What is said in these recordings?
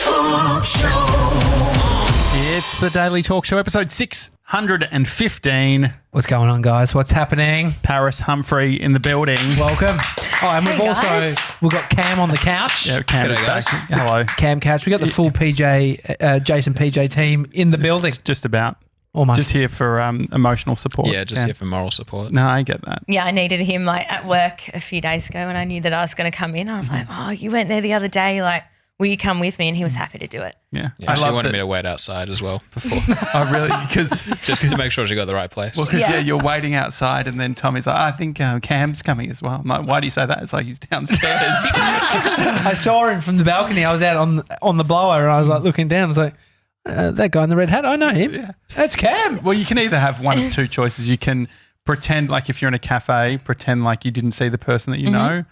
Talk Show. It's the Daily Talk Show, episode 615. What's going on, guys? What's happening? Paris Humphrey in the building. Welcome. Oh, and we've got Cam on the couch. Yeah, Cam is back. Hello. Cam Couch. We got the full PJ, Jase PJ team in the building. Just about. Almost. Just here for emotional support. Yeah, just here for moral support. No, I get that. Yeah, I needed him at work a few days ago when I knew that I was going to come in. I was like, oh, you went there the other day. Will you come with me? And he was happy to do it. Yeah. She wanted me to wait outside as well before. Oh, really? Just to make sure she got the right place. Well, because you're waiting outside and then Tommy's like, I think Cam's coming as well. I'm like, why do you say that? It's like he's downstairs. I saw him from the balcony. I was out on the blower and I was like looking down. I was like, that guy in the red hat, I know him. Yeah. That's Cam. Well, you can either have one of two choices. You can pretend like if you're in a cafe, pretend like you didn't see the person that you know,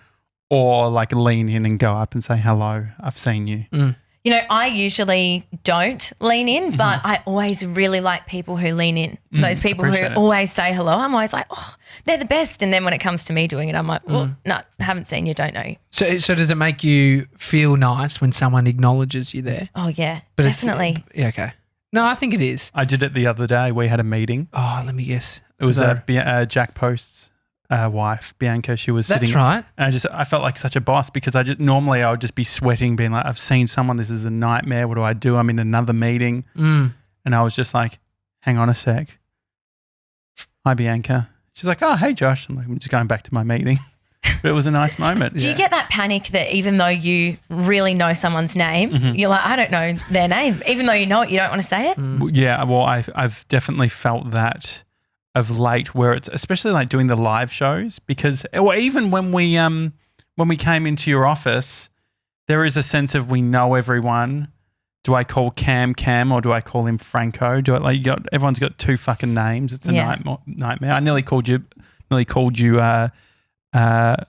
or like lean in and go up and say, hello, I've seen you. Mm. You know, I usually don't lean in, but I always really like people who lean in. Those people who always say hello. I'm always like, oh, they're the best. And then when it comes to me doing it, I'm like, well, no, haven't seen you, don't know you. So does it make you feel nice when someone acknowledges you there? Oh, yeah, But definitely. Yeah, okay. No, I think it is. I did it the other day. We had a meeting. Oh, let me guess. It was Jack Post's wife, Bianca. She was sitting. That's right. And I felt like such a boss because normally I would just be sweating, being like, I've seen someone. This is a nightmare. What do I do? I'm in another meeting. And I was just like, hang on a sec. Hi, Bianca. She's like, oh, hey, Josh. I'm like, I'm just going back to my meeting. But it was a nice moment. Do you get that panic that even though you really know someone's name, you're like, I don't know their name. Even though you know it, you don't want to say it? Yeah, well, I've definitely felt that of late, where it's especially like doing the live shows, because even when we came into your office, there is a sense of we know everyone. Do I call Cam or do I call him Franco? Everyone's got two fucking names. It's a nightmare. I nearly called you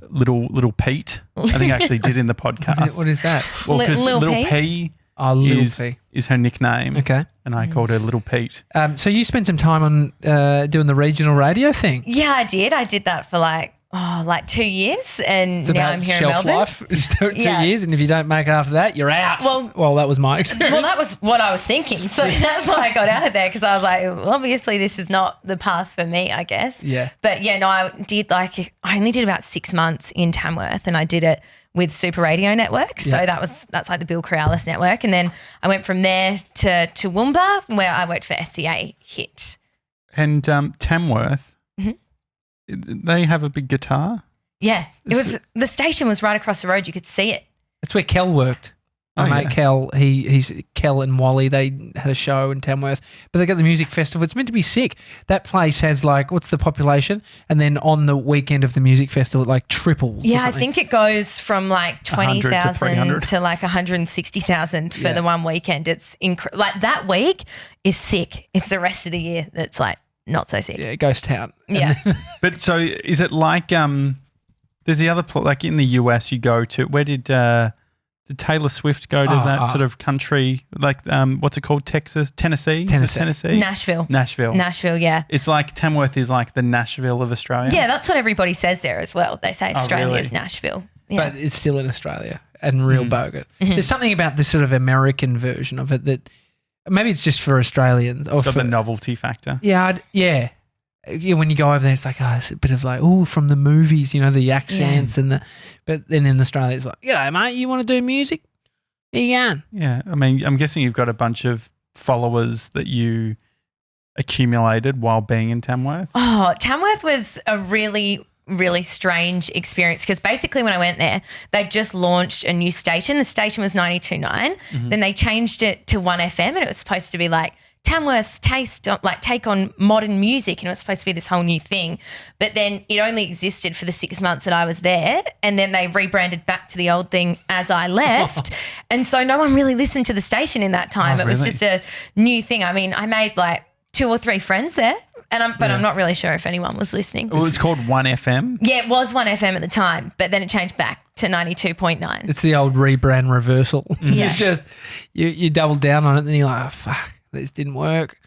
little Pete. I think I actually did in the podcast. What is that? Well, because Little P. Is her nickname. Okay. And I called her Little Pete. So you spent some time on doing the regional radio thing. Yeah, I did. I did that for like 2 years, and now I'm here in Melbourne. Life. 2 years, and if you don't make it after that, you're out. Well, that was my experience. Well, that was what I was thinking. So that's why I got out of there, because I was like, well, obviously this is not the path for me, I guess. Yeah. But yeah, no, I only did about 6 months in Tamworth, and I did it with Super Radio Network. So that's like the Bill Corrales network. And then I went from there to Toowoomba, where I worked for SCA Hit. And Tamworth, they have a big guitar? Yeah. The station was right across the road. You could see it. That's where Kel worked. My mate Kel, he's Kel and Wally, they had a show in Tamworth, but they got the music festival. It's meant to be sick. That place has what's the population? And then on the weekend of the music festival, it triples. Yeah, I think it goes from 20,000 to 160,000 for the one weekend. It's that week is sick. It's the rest of the year that's not so sick. Yeah, ghost town. Yeah. But so is it there's the other in the US you go to, where did Taylor Swift go to that sort of country, what's it called? Tennessee? Tennessee? Nashville, yeah. It's like Tamworth is like the Nashville of Australia. Yeah, that's what everybody says there as well. They say Australia's Nashville. Yeah. But it's still in Australia and real bogut. There's something about the sort of American version of it that maybe it's just for Australians. Or for the novelty factor. Yeah, yeah. When you go over there, it's like, it's a bit of from the movies, the accents but then in Australia, it's like, mate, you want to do music? Here you going. Yeah, I mean, I'm guessing you've got a bunch of followers that you accumulated while being in Tamworth. Oh, Tamworth was a really, really strange experience, because basically when I went there, they just launched a new station. The station was 92.9. Then they changed it to Onefm, and it was supposed to be Tamworth's take on modern music, and it was supposed to be this whole new thing. But then it only existed for the 6 months that I was there, and then they rebranded back to the old thing as I left. And so no one really listened to the station in that time. It was just a new thing. I mean, I made 2 or 3 friends there, I'm not really sure if anyone was listening. Well, it's called Onefm? Yeah, it was Onefm at the time, but then it changed back to 92.9. It's the old rebrand reversal. Yeah. You double down on it, and then you're like, oh, fuck. This didn't work.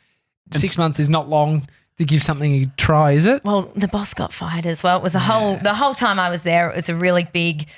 6 months is not long to give something a try, is it? Well, the boss got fired as well. It was the whole time I was there, it was a really big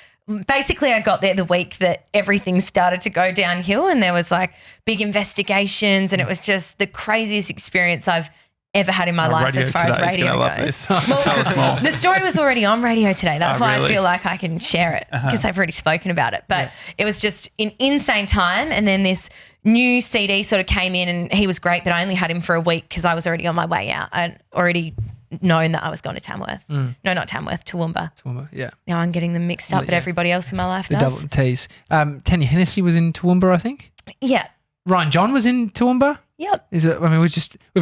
basically I got there the week that everything started to go downhill, and there was like big investigations, and it was just the craziest experience I've ever had in my life as far as radio goes. Tell us more. The story was already on radio today. That's why really? I feel like I can share it because they've already spoken about it. But it was just an insane time. And then this new CD sort of came in, and he was great, but I only had him for a week because I was already on my way out. I'd already known that I was going to Tamworth. No, not Tamworth, Toowoomba. Toowoomba, yeah. Now I'm getting them mixed up, but everybody else in my life The does. double T's. Tanya Hennessy was in Toowoomba, I think. Yeah. Ryan John was in Toowoomba. Yep. Is it? I mean, we've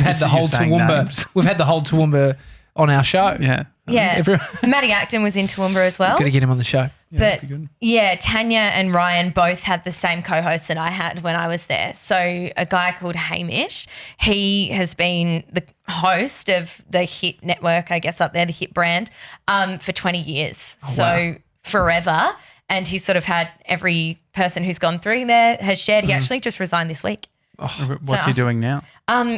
had the You're whole saying Toowoomba. names. We've had the whole Toowoomba on our show. Yeah. Yeah. Everyone- Matty Acton was in Toowoomba as well. Got to get him on the show. But that'd be good. yeah, Tanya and Ryan both had the same co-host that I had when I was there. So a guy called Hamish, he has been the host of the Hit network, I guess up there, the Hit brand, for 20 years. So forever. And he sort of had every person who's gone through there has shared. He actually just resigned this week. What's he doing now?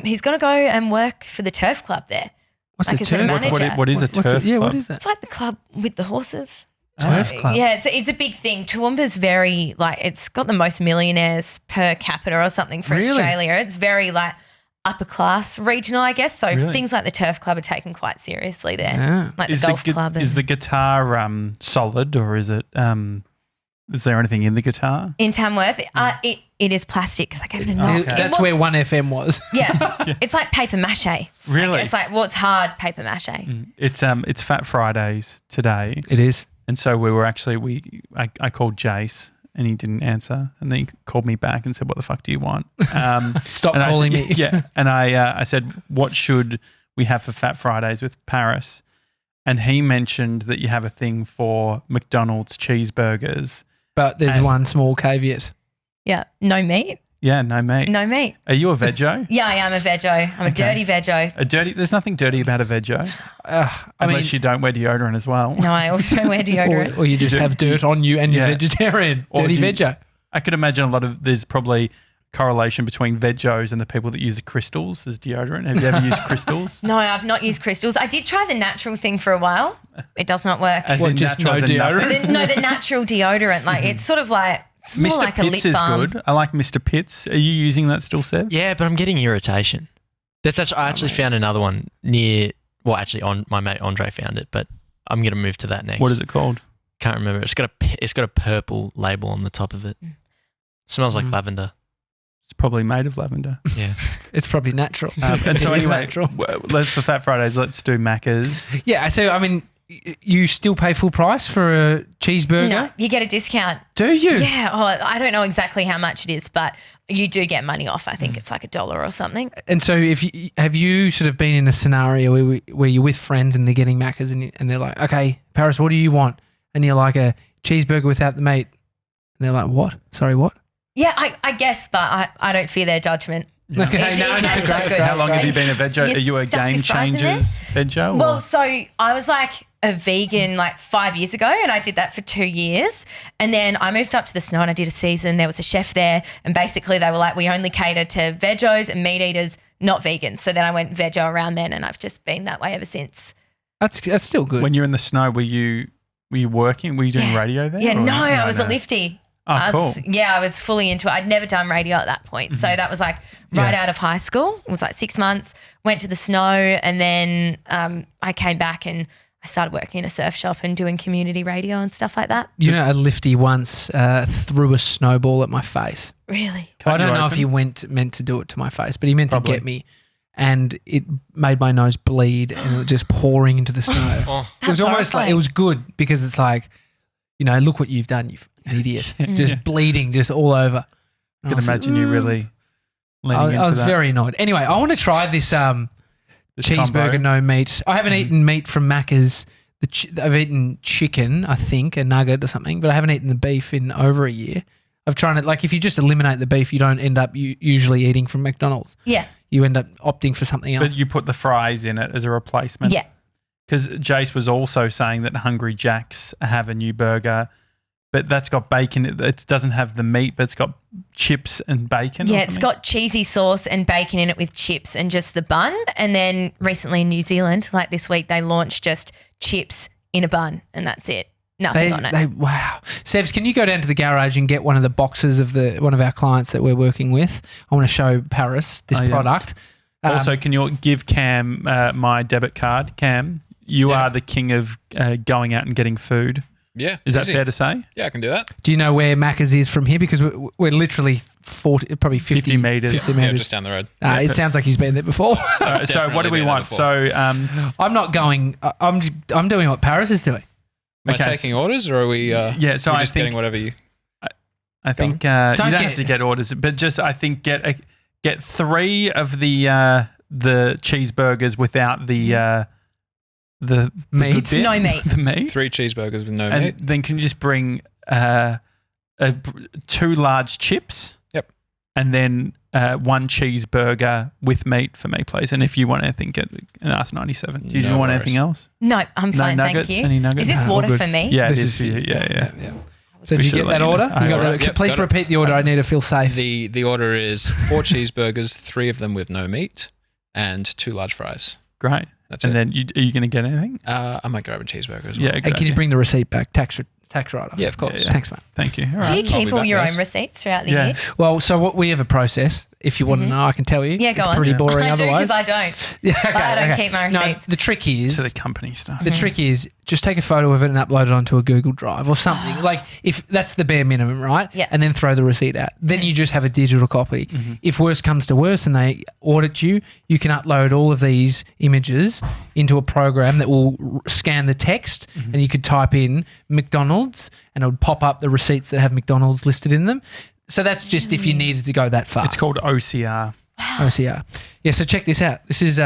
He's going to go and work for the turf club there. What's Like the as a turf? manager. What is a turf Yeah, what club? is that? It's like the club with the horses. Turf club. Yeah, it's a big thing. Toowoomba's very like it's got the most millionaires per capita or something for Really? Australia. It's very like upper class regional, I guess. So Really? things like the turf club are taken quite seriously there. Yeah. Like the golf club. Is the guitar solid, or is it? Is there anything in the guitar? in Tamworth, it is plastic because I gave it a knock. Okay. It That's looks- where 1FM was. Yeah, it's like paper mache. Really? It's like what's hard paper mache. It's Fat Fridays today, It is. and so we were actually I called Jase and he didn't answer, and then he called me back and said, "What the fuck do you want?" Stop and I calling said, me. Yeah, and I said, "What should we have for Fat Fridays with Paris?" And he mentioned that you have a thing for McDonald's cheeseburgers. But there's one small caveat. Yeah, no meat. Yeah, no meat. No meat. Are you a veggie? Yeah, I am a veggie. I'm a dirty veggie. There's nothing dirty about a veggie, I unless mean, you don't wear deodorant as well. No, I also wear deodorant. or you just have dirt on you and you're Yeah. vegetarian. Or Dirty do you- veggie. I could imagine there's probably correlation between veggies and the people that use the crystals as deodorant. Have you ever used crystals? No, I've not used crystals. I did try the natural thing for a while. It does not work. As What, in just natural no as in deodorant? nothing? The natural deodorant. Like it's sort of like it's more Mr. like a Pitts lip is balm. good. I like Mr. Pitts. Are you using that still, Seb? Yeah, but I'm getting irritation. That's actually, I actually found another one on my mate Andre found it, but I'm going to move to that next. What is it called? Can't remember. It's got a purple label on the top of it. Smells like lavender. It's probably made of lavender. Yeah. It's probably natural. And so It is anyway, natural. for Fat Fridays, let's do Macca's. Yeah, so I mean, you still pay full price for a cheeseburger? No, you get a discount. Do you? Yeah. Oh, I don't know exactly how much it is, but you do get money off. I think it's like $1 or something. And so, have you sort of been in a scenario where you're with friends and they're getting Maccas and they're like, "Okay, Paris, what do you want?" And you're like, "A cheeseburger without the meat." And they're like, "What? Sorry, what?" Yeah, I guess, but I don't fear their judgment. Okay, It tastes so good. How long have you been a veggie? You Are you a stuff Game your fries in there? Changers veggie? or- Well, so I was like a vegan like 5 years ago, and I did that for 2 years. And then I moved up to the Snow and I did a season. There was a chef there, and basically they were like, we only cater to veggies and meat eaters, not vegans. So then I went veggie around then, and I've just been that way ever since. That's still good. when you're in the snow, were you working? Were you doing radio there? Yeah, or- no, I was a lifty. Oh, I cool. was, yeah, I was fully into it. I'd never done radio at that point. So that was like right out of high school. It was like 6 months, went to the Snow, and then I came back and I started working in a surf shop and doing community radio and stuff like that. You know, a lifty once threw a snowball at my face. Really? I don't you know if open? he meant to do it to my face, but he meant Probably. to get me, and it made my nose bleed, and it was just pouring into the snow. Oh. It was That's almost like horrifying. it was good because it's like, you know, look what you've done, you fucking idiot, just bleeding just all over. I can imagine you really leaning into I was that. very annoyed. Anyway, I want to try this This cheeseburger, combo. no meat. I haven't eaten meat from Macca's. I've eaten chicken, I think, a nugget or something, but I haven't eaten the beef in over a year. I've tried it. Like, if you just eliminate the beef, you don't end up usually eating from McDonald's. Yeah. You end up opting for something else. But you put the fries in it as a replacement. Yeah. Because Jase was also saying that Hungry Jack's have a new burger, but that's got bacon. It doesn't have the meat, but it's got chips and bacon. Yeah, or it's something. got cheesy sauce and bacon in it with chips and just the bun. And then recently in New Zealand, like this week, they launched just chips in a bun, and that's it. Nothing on it. Wow. Sevs, can you go down to the garage and get one of the boxes of one of our clients that we're working with? I want to show Paris this product. Also, can you give Cam my debit card? Cam, you are the king of going out and getting food. Yeah. Is that fair to say? Yeah, I can do that. Do you know where Macca's is from here? Because we're literally 50 metres. 50 Yeah, metres. just down the road. It sounds like he's been there before. So what do we want? So I'm not going. I'm doing what Paris is doing. Am I taking orders, or are we? So we're I just think getting whatever you. I think you don't have to get orders, but just I think get 3 of the cheeseburgers without the Meat? good bit. No meat. The meat. 3 cheeseburgers with no And meat. then can you just bring 2 large chips? Yep. And then 1 cheeseburger with meat for me, please. And if you want anything, get an Ask 97. Do you No want worries. anything else? No, I'm fine, no thank nuggets? you. Any nuggets? Is this No, all water good. for me? Yeah, This it is is for you. Yeah. So We did you should get let that you know. order? I got it. Yep, Please got it. repeat the order. I need to feel safe. The order is 4 cheeseburgers, 3 of them with no meat, and 2 large fries. Great. That's And it. then are you going to get anything? I might grab a cheeseburger as well. Yeah. and good can you idea. bring the receipt back? Tax write-off. Yeah, of course. Yeah. Thanks, mate. Thank you. All Do right. you keep be all back, your guys. own receipts throughout the Yeah. year? Well, so we have a process. If you want to know, I can tell you. Yeah, go it's on. pretty boring I do otherwise. because I don't. Yeah, okay, But I don't okay. keep my No, receipts. the trick is To the company stuff. the trick is just take a photo of it and upload it onto a Google Drive or something. Like if that's the bare minimum, right? Yeah. And then throw the receipt out. Then you just have a digital copy. If worse comes to worse and they audit you, you can upload all of these images into a program that will scan the text and you could type in McDonald's and it would pop up the receipts that have McDonald's listed in them. So that's just if you needed to go that far. It's called OCR. OCR. Yeah, so check this out. This is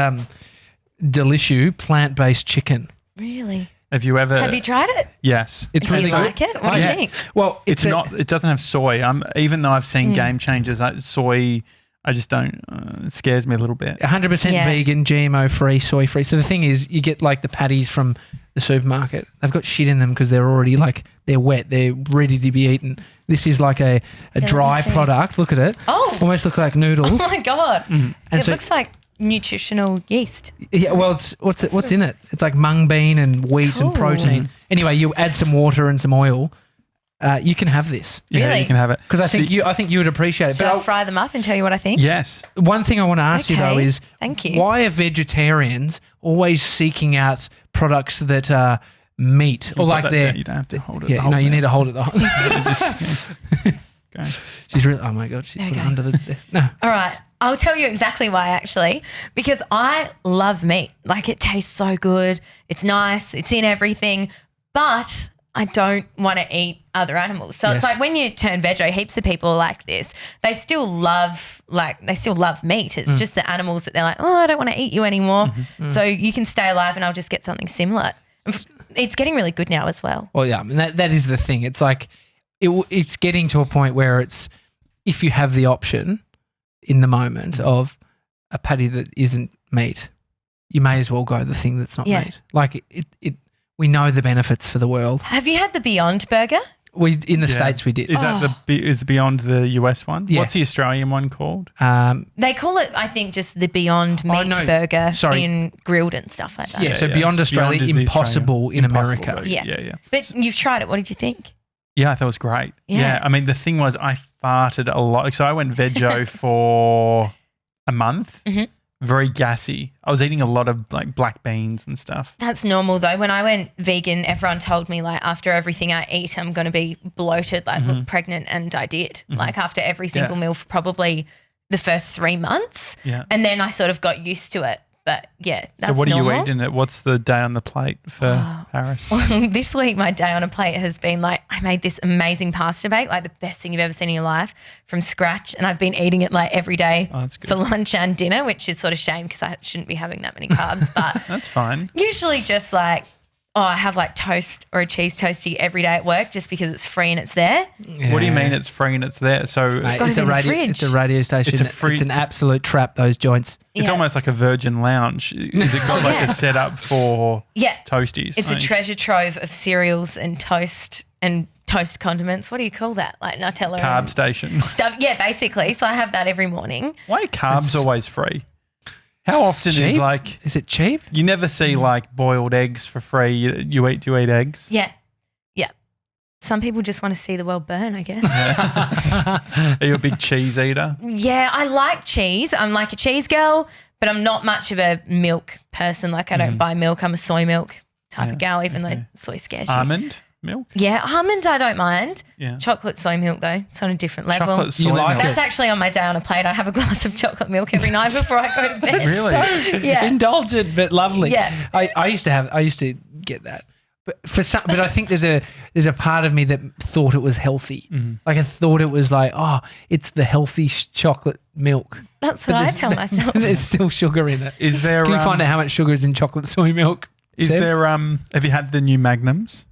Delishu plant-based chicken. Really? Have you ever? Have you tried it? Yes. It's Do really you good. like it? What do you think? Well, It's not. It doesn't have soy. Even though I've seen Game Changers, soy. I just don't. It scares me a little bit. 100% Yeah. vegan, GMO free, soy free. So the thing is, you get like the patties from the supermarket. They've got shit in them because they're already like they're wet. They're ready to be eaten. This is like a let dry me see. product. Look at it. Oh. Almost look like noodles. Oh my God. And It so- looks like nutritional yeast. Yeah, well, what's in it? It's like mung bean and wheat and Cool. protein. Anyway, you add some water and some oil. You can have this Yeah, Really? you can have it. because I think you would appreciate it. Should But I fry them up and tell you what I think? Yes. one thing I want to ask you though Okay. is Thank you. why are vegetarians always seeking out products that are meat or like Put that they're down. You don't have to hold it. yeah, no, you need to hold it. Okay. She's really. Oh my god, she's put it Okay. under the. No, All right. I'll tell you exactly why, actually, because I love meat. Like, it tastes so good. It's nice. It's in everything. But I don't want to eat other animals. So Yes. it's like when you turn veggie, heaps of people are like this. They still love meat. It's just the animals that they're like, oh, I don't want to eat you anymore. So you can stay alive and I'll just get something similar. It's getting really good now as well. well, yeah, I mean, that is the thing. It's like it's getting to a point where it's if you have the option in the moment of a patty that isn't meat, you may as well go the thing that's not Yeah. meat. Like it. We know the benefits for the world. Have you had the Beyond Burger? We in the Yeah. States we did. Is that is beyond the US one? Yeah. What's the Australian one called? They call it, I think, just the Beyond Meat no. Burger Sorry. in grilled and stuff like that. Yeah, so Beyond Australia, is the impossible in Impossible America. burger. Yeah. Yeah. But you've tried it. What did you think? Yeah, I thought it was great. Yeah. Yeah. I mean, the thing was I farted a lot. So I went veggie for a month. Mhm. Very gassy. I was eating a lot of like black beans and stuff. That's normal though. When I went vegan, everyone told me like after everything I eat, I'm going to be bloated, like look pregnant, and I did. Like after every single meal for probably the first 3 months, Yeah. and then I sort of got used to it. But yeah, that's So what normal. are you eating? What's the day on the plate for Paris? This week, my day on a plate has been like, I made this amazing pasta bake, like the best thing you've ever seen in your life, from scratch. And I've been eating it like every day Oh, that's good. for lunch and dinner, which is sort of shame because I shouldn't be having that many carbs. But That's fine. usually just like, I have like toast or a cheese toastie every day at work just because it's free and it's there. What do you mean it's free and it's there? So Mate, gotta it's be a in the radio. fridge. It's a radio station. It's a It's, free- an absolute trap. Those joints. it's Yeah. almost like a Virgin Lounge. Is it got like Yeah. a setup for Yeah. toasties? It's a Like, treasure trove of cereals and toast condiments. What do you call that? Like Nutella carb and station. stuff. Yeah, basically. So I have that every morning. Why are carbs It's- always free? How often is Cheap? like Is it cheap? you never see like boiled eggs for free? You eat eggs? Yeah. Yeah. some people just want to see the world burn, I guess. Are you a big cheese eater? Yeah, I like cheese. I'm like a cheese girl, but I'm not much of a milk person. Like I don't buy milk. I'm a soy milk type of gal, even though soy scares you. Almond milk? Yeah, almond I don't mind. Yeah. Chocolate soy milk though, it's on a different level. Chocolate soy You like milk. That's actually on my day on a plate. I have a glass of chocolate milk every night before I go to bed. Really? Yeah. Indulgent but lovely. Yeah. I used to get that. But but I think there's a part of me that thought it was healthy. Like I thought it was like, oh, it's the healthy chocolate milk. That's what I tell myself. There's still sugar in it. Is there? Can you find out how much sugar is in chocolate soy milk? Is Sebs? there? Have you had the new Magnums?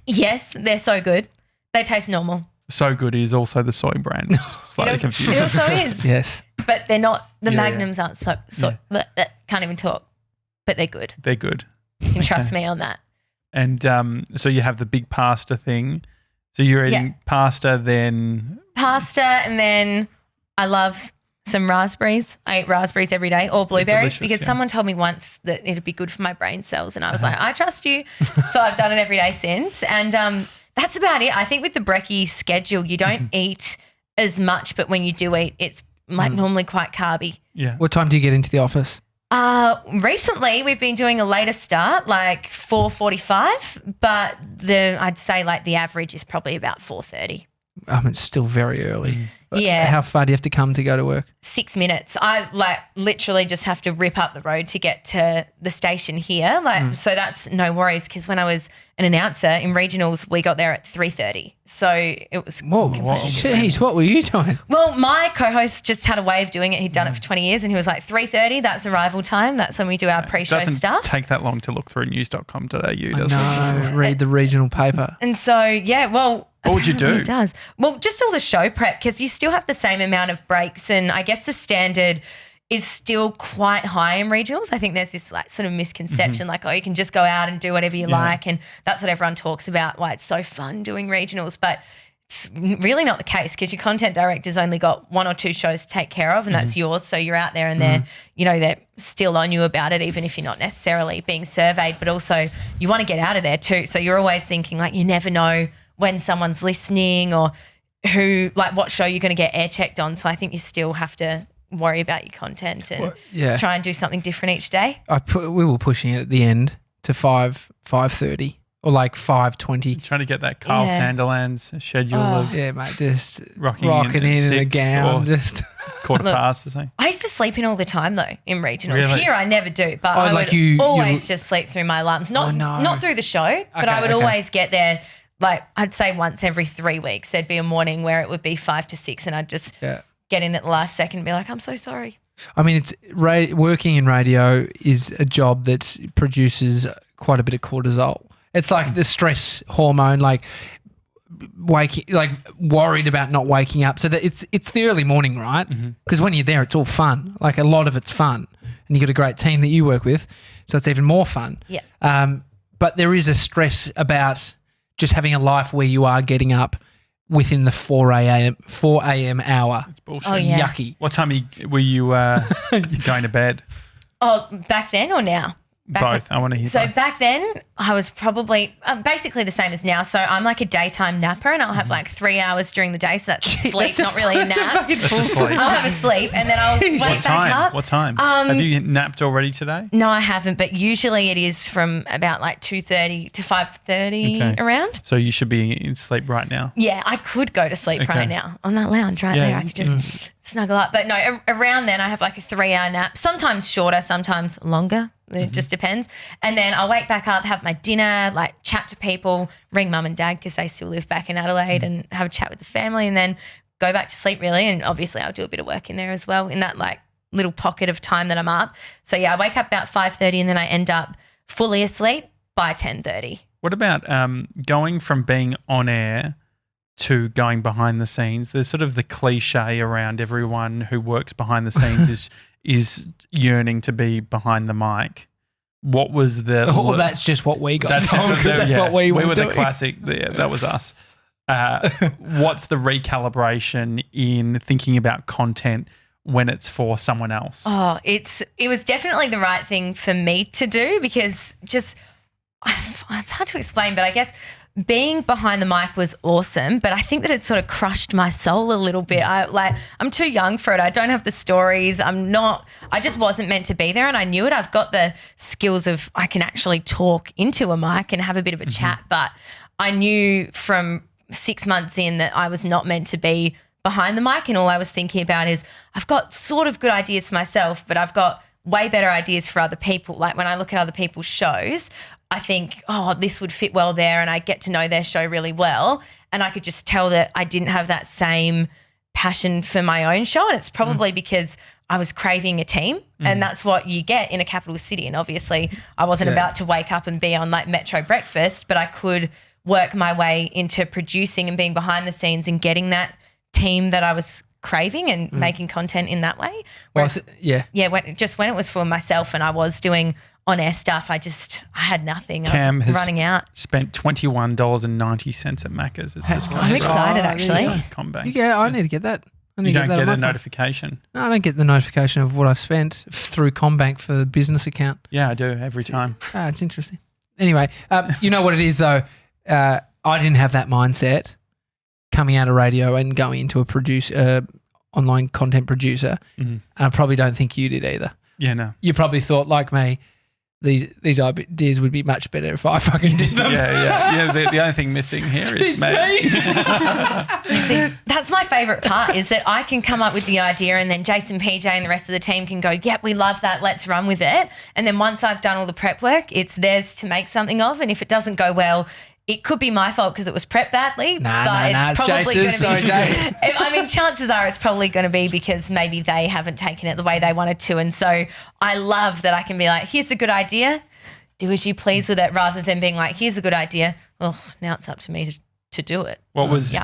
Yes, they're so good. They taste normal. So Good is also the soy brand. Slightly It confusing. also is. Yes. But they're not, the Yeah, Magnums aren't so can't even talk, but they're good. They're good. You can trust me on that. And so you have the big pasta thing. So you're eating pasta, then Pasta, and then I love some raspberries. I eat raspberries every day, or blueberries, delicious, because yeah. someone told me once that it'd be good for my brain cells, and I was like, I trust you. So I've done it every day since, and that's about it. I think with the brekkie schedule, you don't eat as much, but when you do eat, it's like normally quite carby. yeah. What time do you get into the office? Recently we've been doing a later start, like 4:45, but I'd say like the average is probably about 4:30. It's still very early. Yeah. How far do you have to come to go to work? 6 minutes. I like literally just have to rip up the road to get to the station here. Like, so that's no worries, because when I was an announcer in regionals, we got there at 3:30. So it was Whoa, jeez, what were you doing? well, my co-host just had a way of doing it. He'd done it for 20 years, and he was like, 3:30, that's arrival time. That's when we do our pre-show Doesn't stuff. take that long to look through news.com.au, does it? No, read the regional paper. And so, yeah, well, What would you apparently do? It does. Well, just all the show prep, because you still have the same amount of breaks, and I guess the standard is still quite high in regionals. I think there's this like sort of misconception, like, oh, you can just go out and do whatever you like, and that's what everyone talks about, why it's so fun doing regionals, but it's really not the case, because your content director's only got 1 or 2 shows to take care of, and that's yours. So you're out there, and they're still on you about it, even if you're not necessarily being surveyed, but also you want to get out of there too. So you're always thinking like, you never know when someone's listening or what show you're going to get air checked on. So I think you still have to worry about your content and try and do something different each day. We were pushing it at the end to 5:30 or like 5:20. Trying to get that Carl Sanderland's schedule of Yeah, mate, just rocking in a 6 gown, or just quarter Look, past or something. I used to sleep in all the time though in regionals. Really? Here I never do, but I like would you always just sleep through my alarms. Not no. not through the show, but I would always get there. Like I'd say once every 3 weeks, there'd be a morning where it would be 5 to 6, and I'd just get in at the last second and be like, I'm so sorry. I mean, it's working in radio is a job that produces quite a bit of cortisol. It's like the stress hormone, like worried about not waking up. So that it's the early morning, right? Because when you're there, it's all fun. Like a lot of it's fun, and you got a great team that you work with, so it's even more fun. Yeah. But there is a stress about just having a life where you are getting up within the 4 a.m. hour. It's bullshit. Oh, yeah. Yucky. What time were you going to bed? Oh, back then or now? Both. I want to hear So both. back then, I was probably basically the same as now. So I'm like a daytime napper, and I'll have like 3 hours during the day. So that's sleep, not really a nap. That's a sleep. I'll have a sleep, and then I'll wake What back time? up. What time? Have you napped already today? No, I haven't, but usually it is from about like 2:30 to 5:30 around. So you should be in sleep right now. Yeah, I could go to sleep right now on that lounge right there. I could just snuggle up. But no, around then I have like a 3-hour nap, sometimes shorter, sometimes longer. It just depends. And then I'll wake back up, have my dinner, like chat to people, ring mum and dad because they still live back in Adelaide, and have a chat with the family, and then go back to sleep really. And obviously I'll do a bit of work in there as well in that like little pocket of time that I'm up. So yeah, I wake up about 5:30, and then I end up fully asleep by 10:30. What about going from being on air to going behind the scenes? There's sort of the cliche around everyone who works behind the scenes is yearning to be behind the mic. What was the... Oh, that's just what we got. That's what we were doing. the classic. Yeah, that was us. What's the recalibration in thinking about content when it's for someone else? Oh, it was definitely the right thing for me to do, because just it's hard to explain, but I guess being behind the mic was awesome, but I think that it sort of crushed my soul a little bit. I'm too young for it. I don't have the stories. I just wasn't meant to be there, and I knew it. I've got the skills of I can actually talk into a mic and have a bit of a chat, but I knew from 6 months in that I was not meant to be behind the mic, and all I was thinking about is I've got sort of good ideas for myself, but I've got way better ideas for other people. Like when I look at other people's shows, I think, oh, this would fit well there, and I get to know their show really well, and I could just tell that I didn't have that same passion for my own show, and it's probably because I was craving a team, and that's what you get in a capital city. And obviously I wasn't about to wake up and be on like Metro Breakfast, but I could work my way into producing and being behind the scenes and getting that team that I was craving and making content in that way. Whereas, when it was for myself and I was doing on-air stuff, I had nothing. Cam I was running out. Spent $21.90 at Macca's. I'm excited, actually. Combank. Yeah, I need to get that. You don't get a notification. No, I don't get the notification of what I've spent through Combank for the business account. Yeah, I do every time. It's interesting. Anyway, you know what it is though? I didn't have that mindset coming out of radio and going into a online content producer, and I probably don't think you did either. Yeah, no. You probably thought, like me, these ideas would be much better if I fucking did them. Yeah. The only thing missing here is me. See, that's my favourite part, is that I can come up with the idea, and then Jase PJ and the rest of the team can go, yep, we love that, let's run with it. And then once I've done all the prep work, it's theirs to make something of. And if it doesn't go well, it could be my fault because it was prepped badly. It's Jace's. Sorry, Jace. I mean, chances are it's probably going to be because maybe they haven't taken it the way they wanted to. And so I love that I can be like, here's a good idea, do as you please with it, rather than being like, here's a good idea, oh, now it's up to me to do it. What was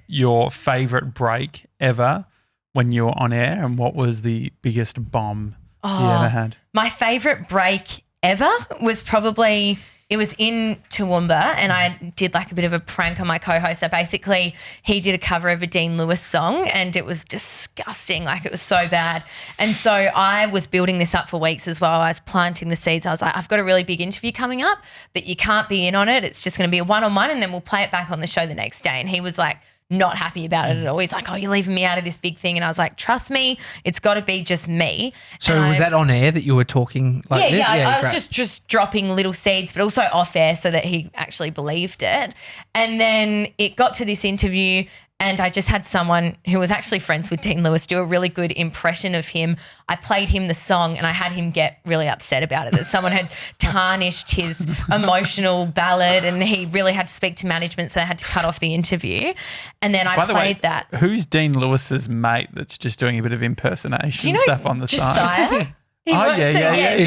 your favourite break ever when you were on air, and what was the biggest bomb you ever had? My favourite break ever was probably... It was in Toowoomba, and I did like a bit of a prank on my co-host. So basically he did a cover of a Dean Lewis song, and it was disgusting. Like, it was so bad. And so I was building this up for weeks as well. I was planting the seeds. I was like, I've got a really big interview coming up, but you can't be in on it. It's just going to be a one-on-one, and then we'll play it back on the show the next day. And he was like, not happy about it at all. He's like, oh, you're leaving me out of this big thing. And I was like, trust me, it's got to be just me. So was that on air that you were talking like this? Yeah, I was just dropping little seeds, but also off air so that he actually believed it. And then it got to this interview, and I just had someone who was actually friends with Dean Lewis do a really good impression of him. I played him the song, and I had him get really upset about it, that someone had tarnished his emotional ballad, and he really had to speak to management, so they had to cut off the interview. And then I played that. Who's Dean Lewis's mate that's just doing a bit of impersonation stuff on the side? side? He's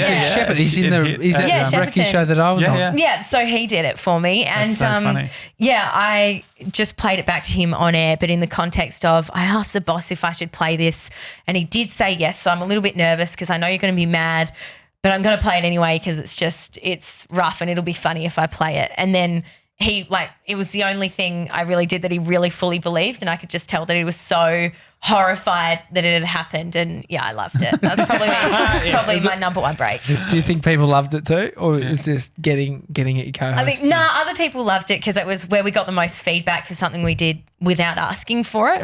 in Shepherd. He's in the Recce show that I was on. Yeah, so he did it for me. And so funny. I just played it back to him on air, but in the context of, I asked the boss if I should play this, and he did say yes. So I'm a little bit nervous because I know you're going to be mad, but I'm going to play it anyway because it's rough and it'll be funny if I play it. And then it was the only thing I really did that he really fully believed, and I could just tell that he was so horrified that it had happened. And yeah, I loved it. That was probably my number one break. Do you think people loved it too, or is this getting at your co-host? I think other people loved it because it was where we got the most feedback for something we did without asking for it.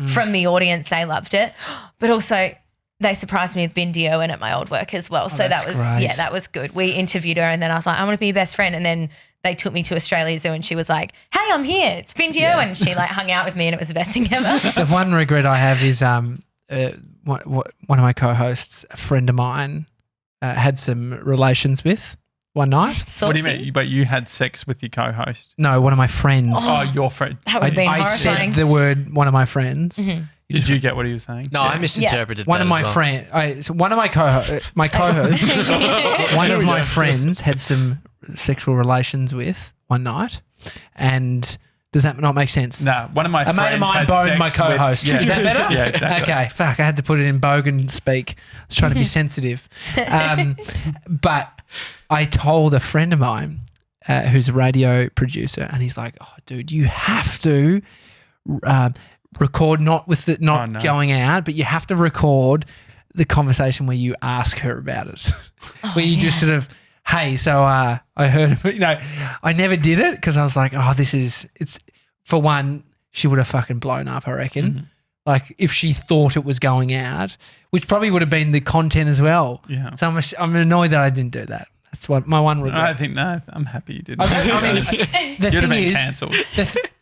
From the audience, they loved it, but also they surprised me with Bindy Owen at my old work as well. So that was great. That was good. We interviewed her, and then I was like, I want to be your best friend, and then they took me to Australia Zoo, and she was like, hey, I'm here. It's Bindy Owen. She hung out with me, and it was the best thing ever. The one regret I have is one of my co-hosts, a friend of mine, had some relations with one night. Saucy. What do you mean? But you had sex with your co-host? No, one of my friends. Oh, your friend. That would have been horrifying. I said the word one of my friends. Mm-hmm. Did you get what he was saying? No, I misinterpreted one that of my friends. One of my co-hosts, one of my friends had some sexual relations with one night, and does that not make sense? No, one of my friends mate of mine boned my co-host. Is that better? Yeah, exactly. Okay, fuck, I had to put it in bogan speak. I was trying to be sensitive. But I told a friend of mine who's a radio producer, and he's like, oh, dude, you have to record, not going out, but you have to record the conversation where you ask her about it, where you just sort of hey, so I heard, I never did it because I was like, oh, it's for one, she would have fucking blown up, I reckon. Mm-hmm. Like if she thought it was going out, which probably would have been the content as well. Yeah. So I'm annoyed that I didn't do that. That's my one regret. I think no. I'm happy you didn't. I mean, the You'd have thing been is, cancelled.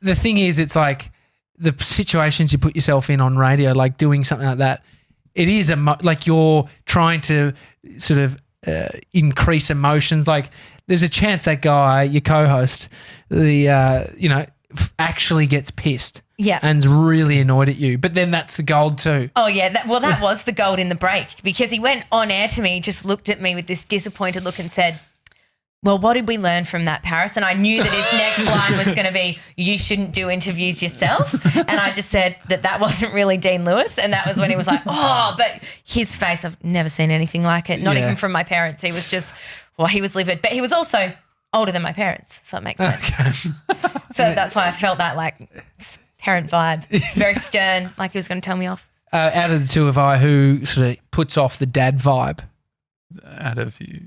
the thing is, it's like the situations you put yourself in on radio, like doing something like that. It is like you're trying to sort of increase emotions. Like there's a chance that guy, your co-host, actually gets pissed. Yeah. And's really annoyed at you. But then that's the gold too. Oh, yeah. That was the gold in the break because he went on air to me, just looked at me with this disappointed look and said, well, what did we learn from that, Paris? And I knew that his next line was going to be, you shouldn't do interviews yourself. And I just said that wasn't really Dean Lewis. And that was when he was like, oh, but his face, I've never seen anything like it. Not even from my parents. He was just, he was livid. But he was also older than my parents. So it makes sense. Okay. So that's why I felt that like parent vibe. It's very stern, like he was going to tell me off. Out of the two of I, who sort of puts off the dad vibe? Out of you.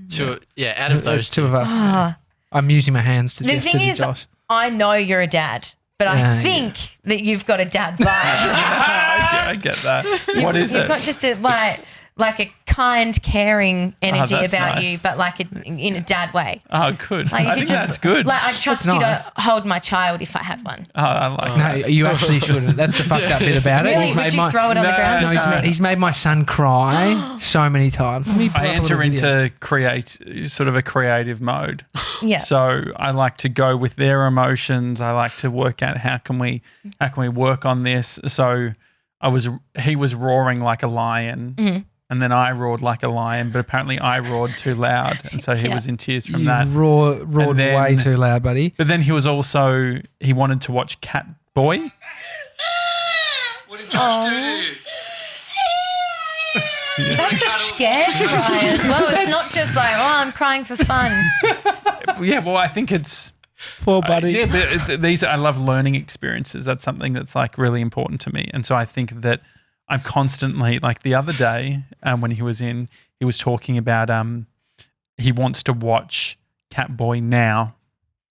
Out of those two of us. I'm using my hands to gesture to Josh. I know you're a dad, but I think that you've got a dad vibe. I get that. What is it? You've got just like a kind, caring energy about nice. you, but like in a dad way. Oh, good. Like I think that's good. Like I trust you to hold my child if I had one. Oh, I like that. No, you actually shouldn't. That's the fucked up bit about it. Really? Would you throw it on the ground? No, he's made my son cry so many times. I enter into sort of a creative mode. Yeah. So I like to go with their emotions. I like to work out how can we work on this. So he was roaring like a lion. Mm-hmm. And then I roared like a lion, but apparently I roared too loud. And so he was in tears from that. Roared way too loud, buddy. But then he wanted to watch Cat Boy. What did Josh do to you? That's a scared cry as well. It's not just like, I'm crying for fun. Yeah, well, I think it's... Poor buddy. But I love learning experiences. That's something that's like really important to me. And so I think that I'm constantly, like the other day when he was talking about he wants to watch Catboy now.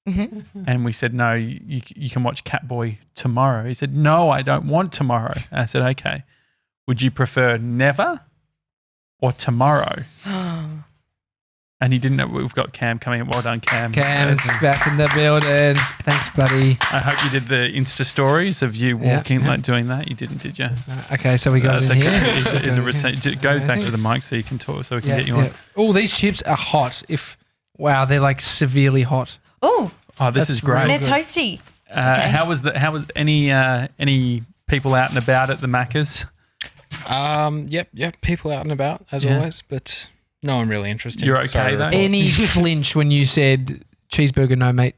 Mm-hmm. And we said, no, you can watch Catboy tomorrow. He said, no, I don't want tomorrow. I said, okay. Would you prefer never or tomorrow? And he didn't know we've got Cam coming in. Well done, Cam. Cam's back in the building. Thanks, buddy. I hope you did the Insta stories of you walking, like doing that. You didn't, did you? Okay, so we got in here. Is a receipt. Go back to the mic so you can talk, so we can get you on. All these chips are hot. Wow, they're like severely hot. Oh, this is great. They're toasty. Okay. How was any people out and about at the Macca's? Yep. People out and about as always, but no one really interested. You're okay though? Any flinch when you said cheeseburger, no meat?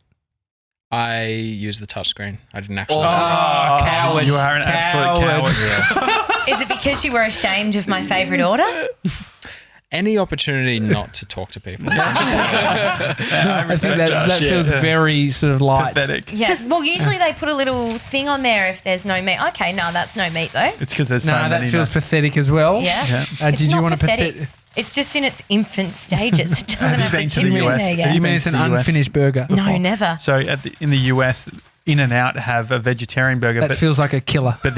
I used the touchscreen. I didn't actually. Coward! You are an absolute coward. Is it because you were ashamed of my favourite order? Any opportunity not to talk to people. I think that feels very sort of light. Pathetic. Yeah. Well, usually they put a little thing on there if there's no meat. Okay, no, that's no meat though. It's because there's so many. That feels pathetic as well. Yeah. Did you want to pathetic? It's just in its infant stages. It doesn't have the been to the chips in US? there yet. You mean it's an unfinished burger? No, never. So in the US, In-N-Out have a vegetarian burger. That feels like a killer. But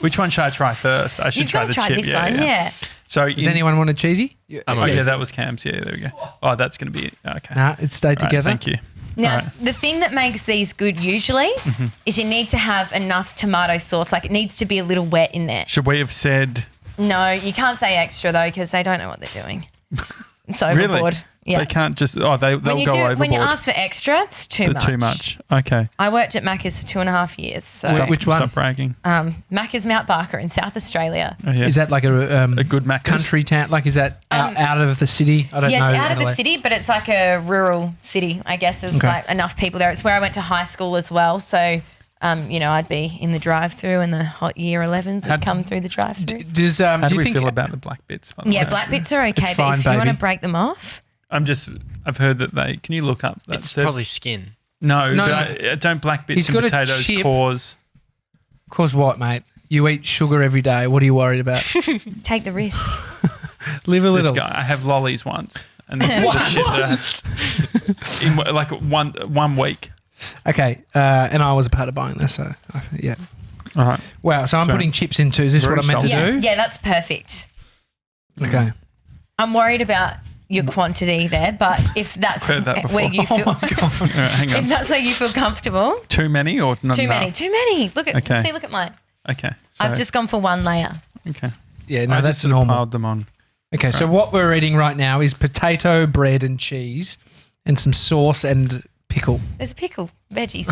which one should I try first? I should try the chip. This one, yeah. So does anyone want a cheesy? That was Cam's. Yeah, there we go. Oh, that's going to be it. Okay. Nah, it stayed together. Thank you. Now, the thing that makes these good usually is you need to have enough tomato sauce. Like it needs to be a little wet in there. Should we have said... No, you can't say extra though because they don't know what they're doing. It's overboard. Really? Yeah. They can't just... they'll go overboard. When you ask for extra, it's too much. Too much. Okay. I worked at Macca's for 2.5 years. So. Which one? Stop bragging. Macca's Mount Barker in South Australia. Oh, yeah. Is that like a good Macca's? Country town? Like is that out of the city? I don't know. Yeah, it's out of the city, but it's like a rural city, I guess. There's like enough people there. It's where I went to high school as well. So, I'd be in the drive-through and the hot year 11s would come through the drive-through. How do we feel about the black bits? Yeah, black bits are okay, but if you want to break them off. I've heard that can you look up that? It's probably skin. No, but don't black bits and potatoes cause what, mate? You eat sugar every day. What are you worried about? Take the risk. Live a little. I have lollies once and this is the shit that in like one week. Okay, and I was a part of buying this, so yeah. All right. Wow, so I'm putting chips into. Is this what I'm meant to do? Yeah, that's perfect. Okay. I'm worried about your quantity there, but if that's where you feel, hang on. if that's where you feel comfortable, Too many or not too enough? many, too many. Look at look at mine. Okay. I've just gone for one layer. Okay. Yeah, no, I that's just sort of normal. piled them on. Okay, so what we're eating right now is potato, bread, and cheese, and some sauce and pickle. There's a pickle, veggies.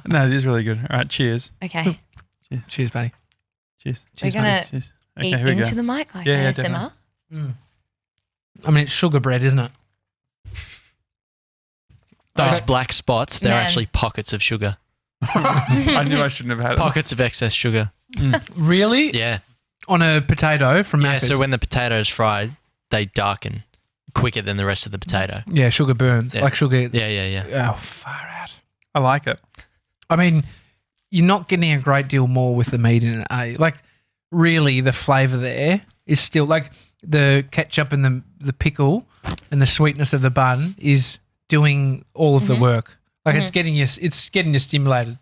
No, it is really good. All right, cheers. Okay, Cheers, buddy. Cheers. we're gonna Cheers. eat Okay, here we go. into the mic like Yeah, ASMR. I mean, it's sugar bread, isn't it? Those black spots, they're Man. actually pockets of sugar. I knew I shouldn't have had it. Pockets of excess sugar. Really? Yeah. On a potato from Yeah, Macca's? so when the potato is fried, they darken quicker than the rest of the potato. Yeah, sugar burns. Yeah. Like sugar. Yeah. Oh, far out. I like it. I mean, you're not getting a great deal more with the meat in it, eh? Like, really, the flavour there is still, like, the ketchup and the pickle and the sweetness of the bun is doing all of the work. Like, it's getting you stimulated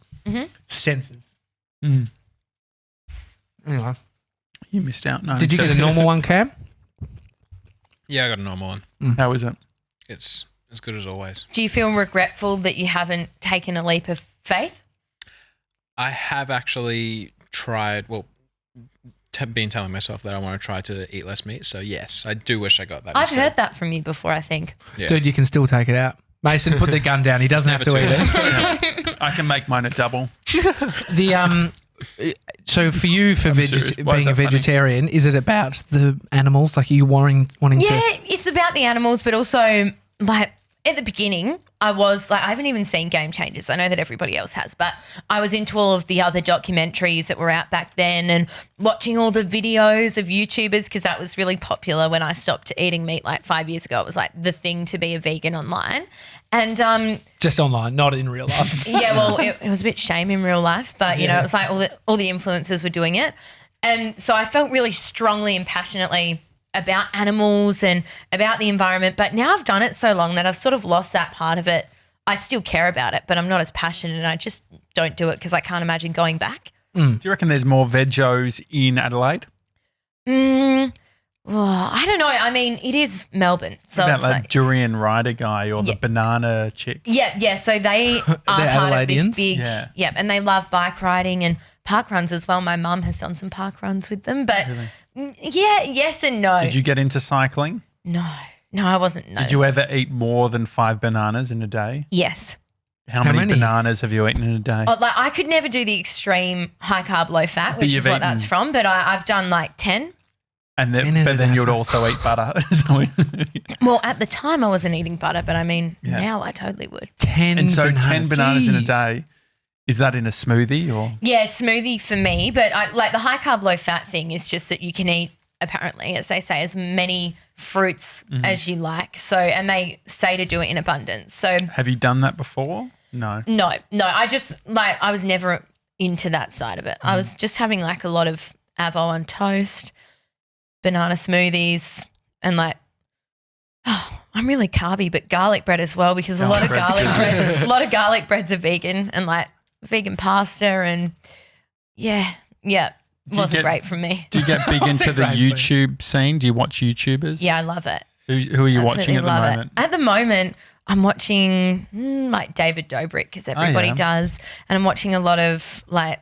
senses. Mm. Anyway. You missed out. No. Did you get a normal one, Cam? Yeah, I got a normal one. How is it? It's as good as always. Do you feel regretful that you haven't taken a leap of faith? I have actually tried, been telling myself that I want to try to eat less meat. So yes, I do wish I got that. I've instead. heard that from you before, I think. Yeah. Dude, you can still take it out. Mason, put the gun down. He doesn't have to never eat too it. I can make mine a double. So for you, serious. Why is being a that funny? vegetarian, is it about the animals? Like, are you wanting Yeah, to? it's about the animals, but also like at the beginning, I was like, I haven't even seen Game Changers. I know that everybody else has, but I was into all of the other documentaries that were out back then and watching all the videos of YouTubers because that was really popular when I stopped eating meat like 5 years ago. It was like the thing to be a vegan online. And Just online, not in real life. yeah, well, it was a bit shame in real life, but you know, it was like all the influencers were doing it. And so I felt really strongly and passionately about animals and about the environment. But now I've done it so long that I've sort of lost that part of it. I still care about it, but I'm not as passionate and I just don't do it because I can't imagine going back. Do you reckon there's more vegos in Adelaide? Well, I don't know. I mean, it is Melbourne. So About it's that like, durian rider guy or the banana chick? yeah. So they are part of this Adelaideans? big, Yeah. and they love bike riding and park runs as well. My mum has done some park runs with them, but yeah, yes and no. Did you get into cycling? No, I wasn't. No. Did you ever eat more than 5 bananas in a day? Yes. How many many? bananas have you eaten in a day? Like I could never do the extreme high carb, low fat, which you've is what that's eaten- from. But I've done like 10. And 10 in a but then day. you would also eat butter. So- Well, at the time I wasn't eating butter, but I mean Yeah. now I totally would. 10 and so bananas. 10 bananas in a Jeez. day, is that in a smoothie or? Yeah, smoothie for me. But I like the high carb, low fat thing is just that you can eat, apparently, as they say, as many fruits as you like. So, and they say to do it in abundance. So Have you done that before? No. no, I just like, I was never into that side of it. I was just having like a lot of avo on toast, banana smoothies, and like, I'm really carby, but garlic bread as well because a lot of Garlic garlic bread's breads, a lot of garlic breads are vegan and like vegan pasta and yeah, you wasn't get- great for me. Do you get big into the great for YouTube scene? Do you watch YouTubers? Yeah, I love it. Who are you watching Absolutely at the love it. moment? At the moment, I'm watching like David Dobrik because everybody yeah. does, and I'm watching a lot of like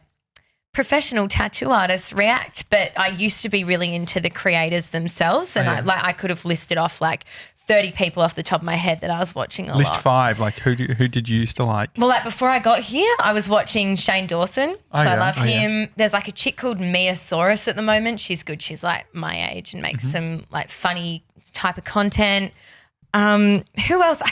professional tattoo artists react. But I used to be really into the creators themselves, and yeah. I could have listed off like 30 people off the top of my head that I was watching a List lot. 5. Like who did you used to like? Well, like before I got here, I was watching Shane Dawson. Oh, So I yeah. love Oh, yeah. him. There's like a chick called Miasaurus at the moment. She's good. She's like my age and makes Mm-hmm. some like funny type of content. Who else? I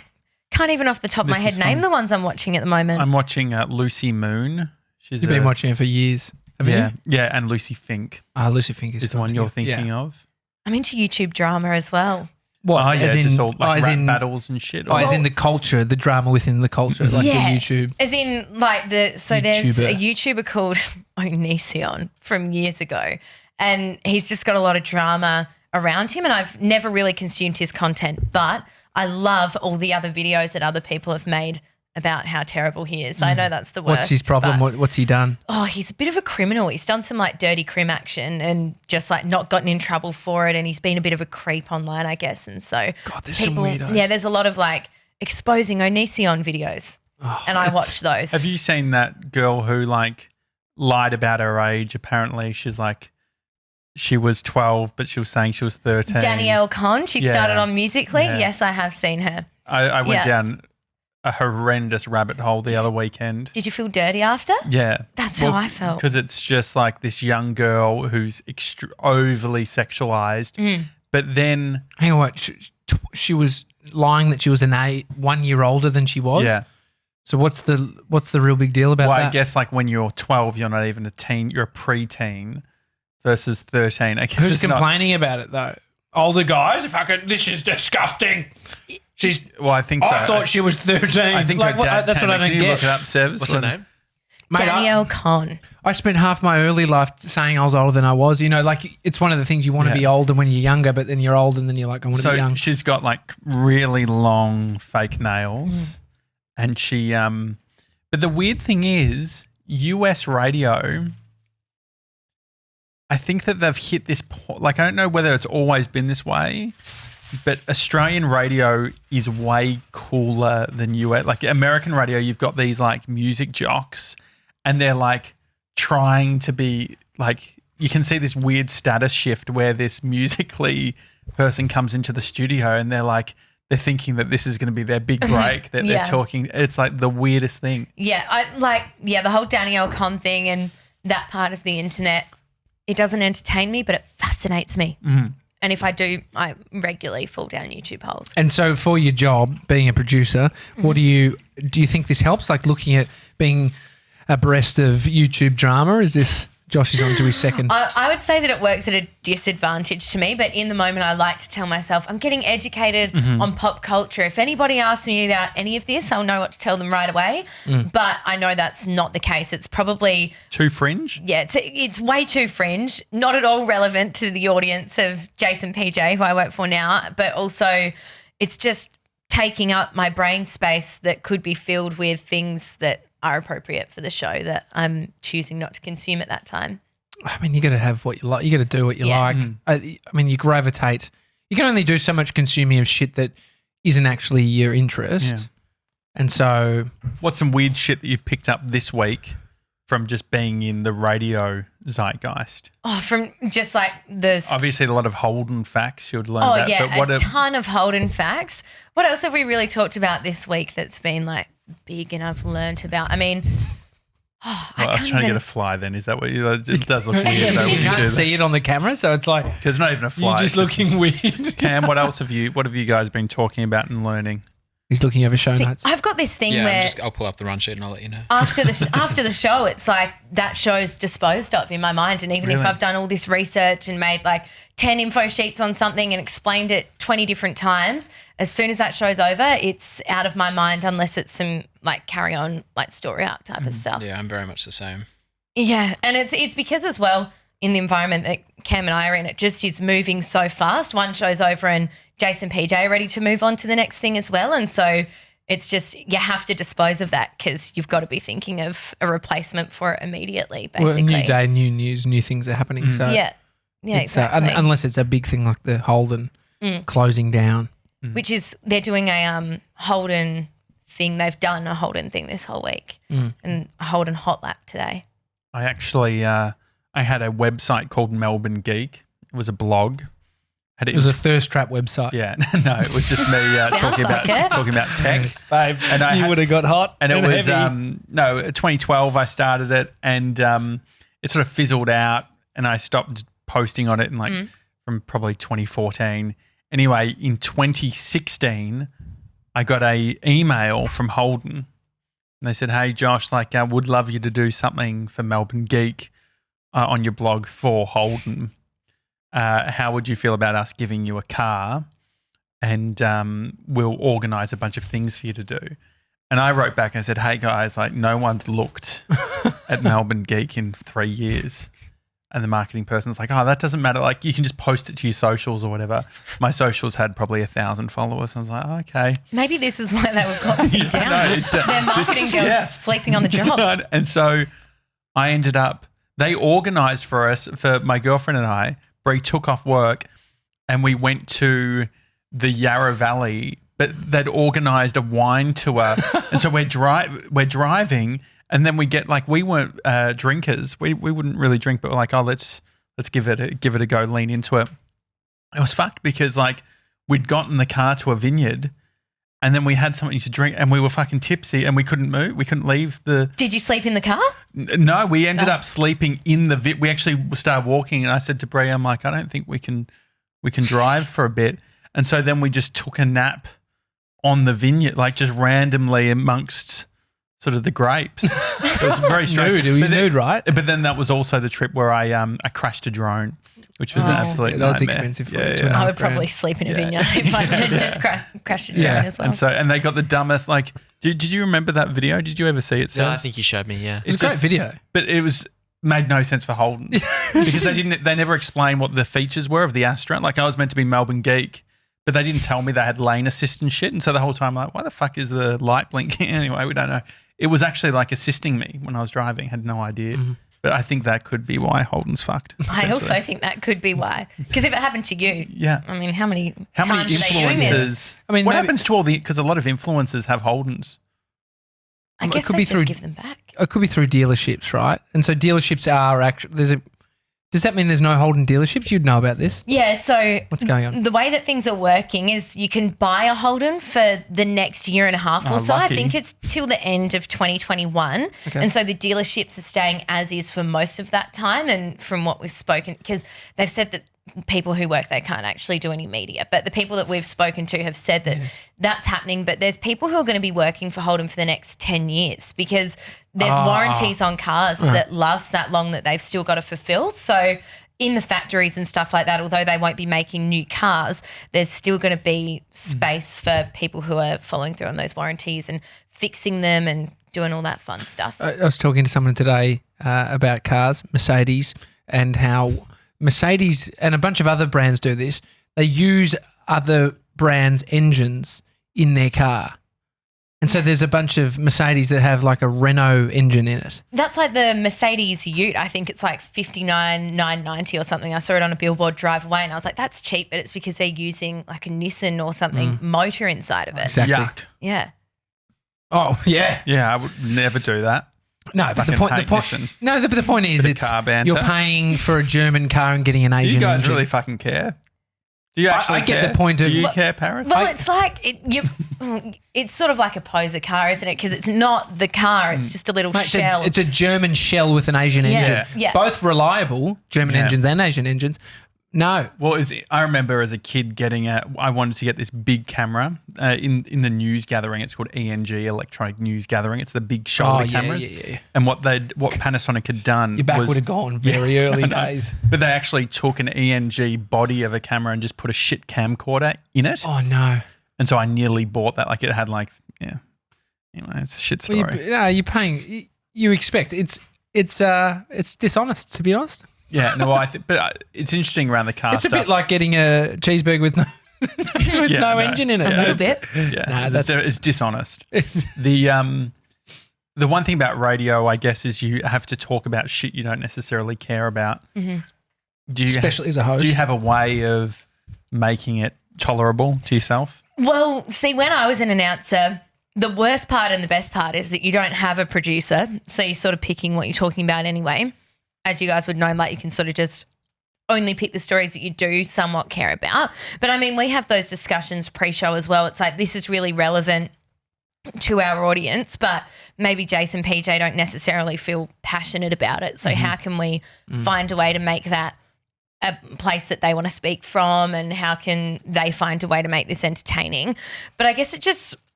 can't even off the top of my This head is name fun. the ones I'm watching at the moment. I'm watching Lucy Moon. She's You've been watching it for years. Haven't yeah, you? yeah, and Lucy Fink Lucy Fink is the one you're thinking of. I'm into YouTube drama as well. What? Oh yeah, as in, just all like as rap in, battles and shit. as in the culture, the drama within the culture, like Yeah. the YouTube. As in like there's a YouTuber. YouTuber called Onision from years ago and he's just got a lot of drama around him, and I've never really consumed his content, but I love all the other videos that other people have made about how terrible he is. I know that's the worst. What's his problem? but- What's he done? Oh, he's a bit of a criminal. He's done some like dirty crim action and just like not gotten in trouble for it. And he's been a bit of a creep online, I guess. And so God, there's some weirdos. yeah, there's a lot of like exposing Onision videos. And I watch those. Have you seen that girl who like lied about her age? Apparently she's like, she was 12, but she was saying she was 13. Danielle Kahn, she Yeah. started on Musically. Yeah. Yes, I have seen her. I went Yeah. down a horrendous rabbit hole the other weekend. Did you feel dirty after? Yeah. That's how I felt. Because it's just like this young girl who's overly sexualized. Mm. But then, Hang on, what? She was lying that she was 1 year older than she was. yeah. So what's the real big deal about Well, that? I guess like when you're 12, you're not even a teen, you're a preteen versus 13. I guess Who's it's not- complaining about it though? Older guys. This is disgusting. She's. Well, I think so. I thought she was 13. I think her dad that's came what I in. don't Can you get. look it up, Sevs? What's her name? Mate, Danielle Kahn. I spent half my early life saying I was older than I was. You know, like it's one of the things you want to Yeah. be older when you're younger, but then you're old and then you're like, I want to be So young. she's got like really long fake nails, and she. But the weird thing is, US radio. I think that they've hit this point. Like I don't know whether it's always been this way, but Australian radio is way cooler than US. Like American radio, you've got these like music jocks, and they're like trying to be like. You can see this weird status shift where this musically person comes into the studio and they're thinking that this is going to be their big break, that Yeah. they're talking. It's like the weirdest thing. Yeah, the whole Danielle Kahn thing and that part of the internet, it doesn't entertain me, but it fascinates me. And if I do, I regularly fall down YouTube holes. And so for your job, being a producer, what do you think this helps? Like looking at being abreast of YouTube drama? Is this Josh is on to his second? I would say that it works at a disadvantage to me, but in the moment I like to tell myself I'm getting educated on pop culture. If anybody asks me about any of this, I'll know what to tell them right away. But I know that's not the case. It's probably Too fringe? yeah, it's way too fringe, not at all relevant to the audience of Jase PJ, who I work for now, but also it's just taking up my brain space that could be filled with things that are appropriate for the show that I'm choosing not to consume at that time. I mean, you got to have what you like. You got to do what you Yeah. like. I mean, you gravitate. You can only do so much consuming of shit that isn't actually your interest. Yeah. And so, What's some weird shit that you've picked up this week from just being in the radio zeitgeist? Oh, from just like the Obviously, a lot of Holden facts you would learn oh about. yeah, but what a ton of Holden facts. What else have we really talked about this week that's been like big and I've learnt about? I mean, I was trying to get a fly then. Is that what you – it does look weird though when you you do can't that. see it on the camera, so it's like Because it's not even a fly. you're just it's looking weird. Cam, what have you guys been talking about and learning? He's looking over show See, notes. I've got this thing Yeah, where I'll pull up the run sheet and I'll let you know. after the show, it's like that show's disposed of in my mind. And even if Really? I've done all this research and made like 10 info sheets on something and explained it 20 different times, as soon as that show's over, it's out of my mind unless it's some like carry on like story arc type of stuff. Yeah, I'm very much the same. Yeah, and it's because as well in the environment that Cam and I are in, it just is moving so fast. One show's over and Jase PJ are ready to move on to the next thing as well. And so it's just you have to dispose of that because you've got to be thinking of a replacement for it immediately, basically. Well, new day, new news, new things are happening. So Yeah, it's, exactly. unless it's a big thing like the Holden closing down. Which is they're doing a Holden thing. They've done a Holden thing this whole week and a Holden hot lap today. I actually I had a website called Melbourne Geek. It was a blog. It was a thirst trap website. Yeah, no, it was just me talking like it. talking about tech. Babe, And I had- would have got hot. And it was heavy. 2012 I started it, and it sort of fizzled out, and I stopped posting on it in from probably 2014. Anyway, in 2016, I got a email from Holden, and they said, "Hey Josh, like I would love you to do something for Melbourne Geek on your blog for Holden. How would you feel about us giving you a car, and we'll organise a bunch of things for you to do?" And I wrote back and I said, "Hey guys, like no one's looked at Melbourne Geek in 3 years. And the marketing person's like, oh, that doesn't matter. Like, you can just post it to your socials or whatever. My socials had probably 1,000 followers. I was like, oh, okay. Maybe this is why they were closing down. No, it's Their marketing girls sleeping on the job. And so I ended up, they organised for us, for my girlfriend and I. Bree took off work and we went to the Yarra Valley, but they'd organised a wine tour. And so we're driving. And then we get like, we weren't drinkers. We wouldn't really drink, but we're like, oh, let's give it a go, lean into it. It was fucked because like we'd gotten the car to a vineyard, and then we had something to drink, and we were fucking tipsy, and we couldn't move. We couldn't leave the. Did you sleep in the car? No, we ended up sleeping in the. We actually started walking, and I said to Brie, I'm like, I don't think we can drive for a bit, and so then we just took a nap on the vineyard, like just randomly amongst sort of the grapes. It was very strange. Nude, right? But then that was also the trip where I crashed a drone, which was an absolute that was nightmare. expensive for you. I would probably sleep in a vineyard if I did just crash a drone as well. And they got the dumbest, like, did you remember that video? Did you ever see it? Yeah, I think you showed me, yeah. It's a great video. But it made no sense for Holden because they never explained what the features were of the Astra. Like, I was meant to be Melbourne Geek, but they didn't tell me they had lane assist and shit. And so the whole time I'm like, why the fuck is the light blinking? Anyway, we don't know. It was actually like assisting me when I was driving. Had no idea. Mm-hmm. But I think that could be why Holden's fucked. I also think that could be why. Because if it happened to you, I mean, how many influencers? I mean, what happens to all the? Because a lot of influencers have Holdens. I guess they just give them back. It could be through dealerships, right? And so dealerships are actually does that mean there's no Holden dealerships? You'd know about this. Yeah, so what's going on? The way that things are working is you can buy a Holden for the next year and a half or so. Lucky. I think it's till the end of 2021. Okay. And so the dealerships are staying as is for most of that time. And from what we've spoken, because they've said that people who work there can't actually do any media, but the people that we've spoken to have said that that's happening. But there's people who are going to be working for Holden for the next 10 years because there's warranties on cars that last that long that they've still got to fulfill. So in the factories and stuff like that, although they won't be making new cars, there's still going to be space for people who are following through on those warranties and fixing them and doing all that fun stuff. I was talking to someone today about cars, Mercedes, and how Mercedes and a bunch of other brands do this. They use other brands' engines in their car. And so there's a bunch of Mercedes that have like a Renault engine in it. That's like the Mercedes Ute. I think it's like $59,990 or something. I saw it on a billboard drive away and I was like, that's cheap, but it's because they're using like a Nissan or something motor inside of it. Exactly. Yuck. Yeah. Oh, yeah. Yeah, I would never do that. No, but the point is it's car banter. You're paying for a German car and getting an Asian Do you guys engine. really fucking care? Do you actually I get care? the point of... Do you care, Paris? Well, it's like it's sort of like a poser car, isn't it? Because it's not the car; it's just a little shell. It's a German shell with an Asian engine. Yeah. Both reliable, German engines and Asian engines. No. Well, I remember as a kid I wanted to get this big camera in the news gathering. It's called ENG, Electronic News Gathering. It's the big shoulder cameras. Yeah. And what Panasonic had done Your back would have gone very early days. But they actually took an ENG body of a camera and just put a shit camcorder in it. Oh, no. And so I nearly bought that. Like it had like, anyway, it's a shit story. Well, you're paying, you expect. It's dishonest, to be honest. Yeah, no, but it's interesting around the car It's stuff. a bit like getting a cheeseburger with no engine in it. A little bit. Yeah, it's dishonest. The one thing about radio, I guess, is you have to talk about shit you don't necessarily care about. Mm-hmm. Especially as a host. Do you have a way of making it tolerable to yourself? Well, see, when I was an announcer, the worst part and the best part is that you don't have a producer, so you're sort of picking what you're talking about anyway. As you guys would know, like you can sort of just only pick the stories that you do somewhat care about. But I mean, we have those discussions pre-show as well. It's like this is really relevant to our audience, but maybe Jase and PJ don't necessarily feel passionate about it. So how can we find a way to make that a place that they want to speak from, and how can they find a way to make this entertaining? But I guess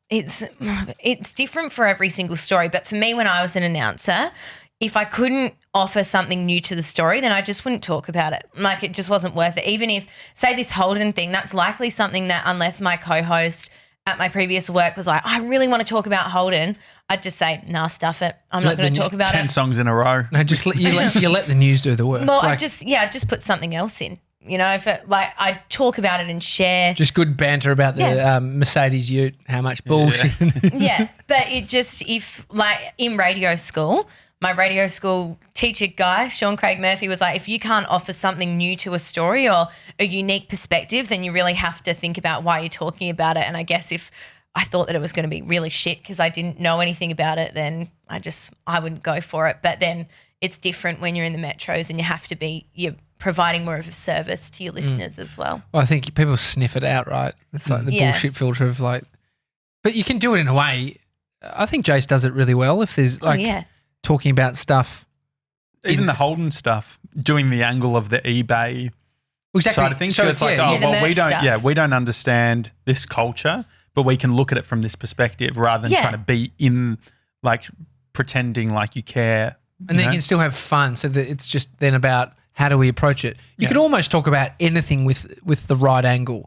it's different for every single story. But for me, when I was an announcer, if I couldn't offer something new to the story, then I just wouldn't talk about it. Like it just wasn't worth it. Even if, say, this Holden thing, that's likely something that unless my co-host at my previous work was like, I really want to talk about Holden, I'd just say, nah, stuff it. I'm not going to talk about 10 it. songs in a row. No, just you let the news do the work. Well, Like, I just put something else in. You know, if it, like I talk about it and share. just good banter about the Mercedes Ute, how much bullshit. Yeah, but it just, if like in radio school, my radio school teacher guy, Sean Craig Murphy, was like, if you can't offer something new to a story or a unique perspective, then you really have to think about why you're talking about it. And I guess if I thought that it was going to be really shit because I didn't know anything about it, then I wouldn't go for it. But then it's different when you're in the metros and you're providing more of a service to your listeners as well. Well, I think people sniff it out, right? It's like the bullshit filter of like, but you can do it in a way. I think Jase does it really well. If there's like talking about stuff, Even the Holden stuff, doing the angle of the eBay side of things. So it's like, we don't understand this culture, but we can look at it from this perspective rather than trying to be in, like, pretending like you care. And then you can still have fun. So that it's just then about how do we approach it. You could almost talk about anything with the right angle,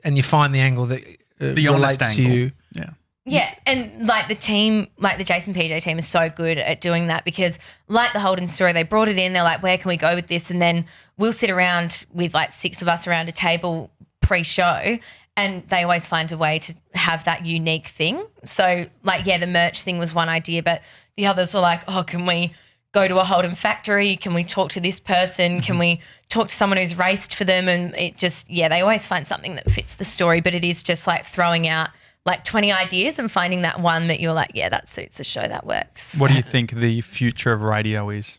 and you find the angle that the relates honest to angle. you. Yeah. Yeah, and like the team, like the Jase PJ team is so good at doing that because like the Holden story, they brought it in, they're like, where can we go with this? And then we'll sit around with like 6 of us around a table pre-show and they always find a way to have that unique thing. So like, the merch thing was one idea, but the others were like, oh, can we go to a Holden factory? Can we talk to this person? Can we talk to someone who's raced for them? And it just, they always find something that fits the story, but it is just like throwing out like 20 ideas and finding that one that you're like, that suits the show, that works. What do you think the future of radio is?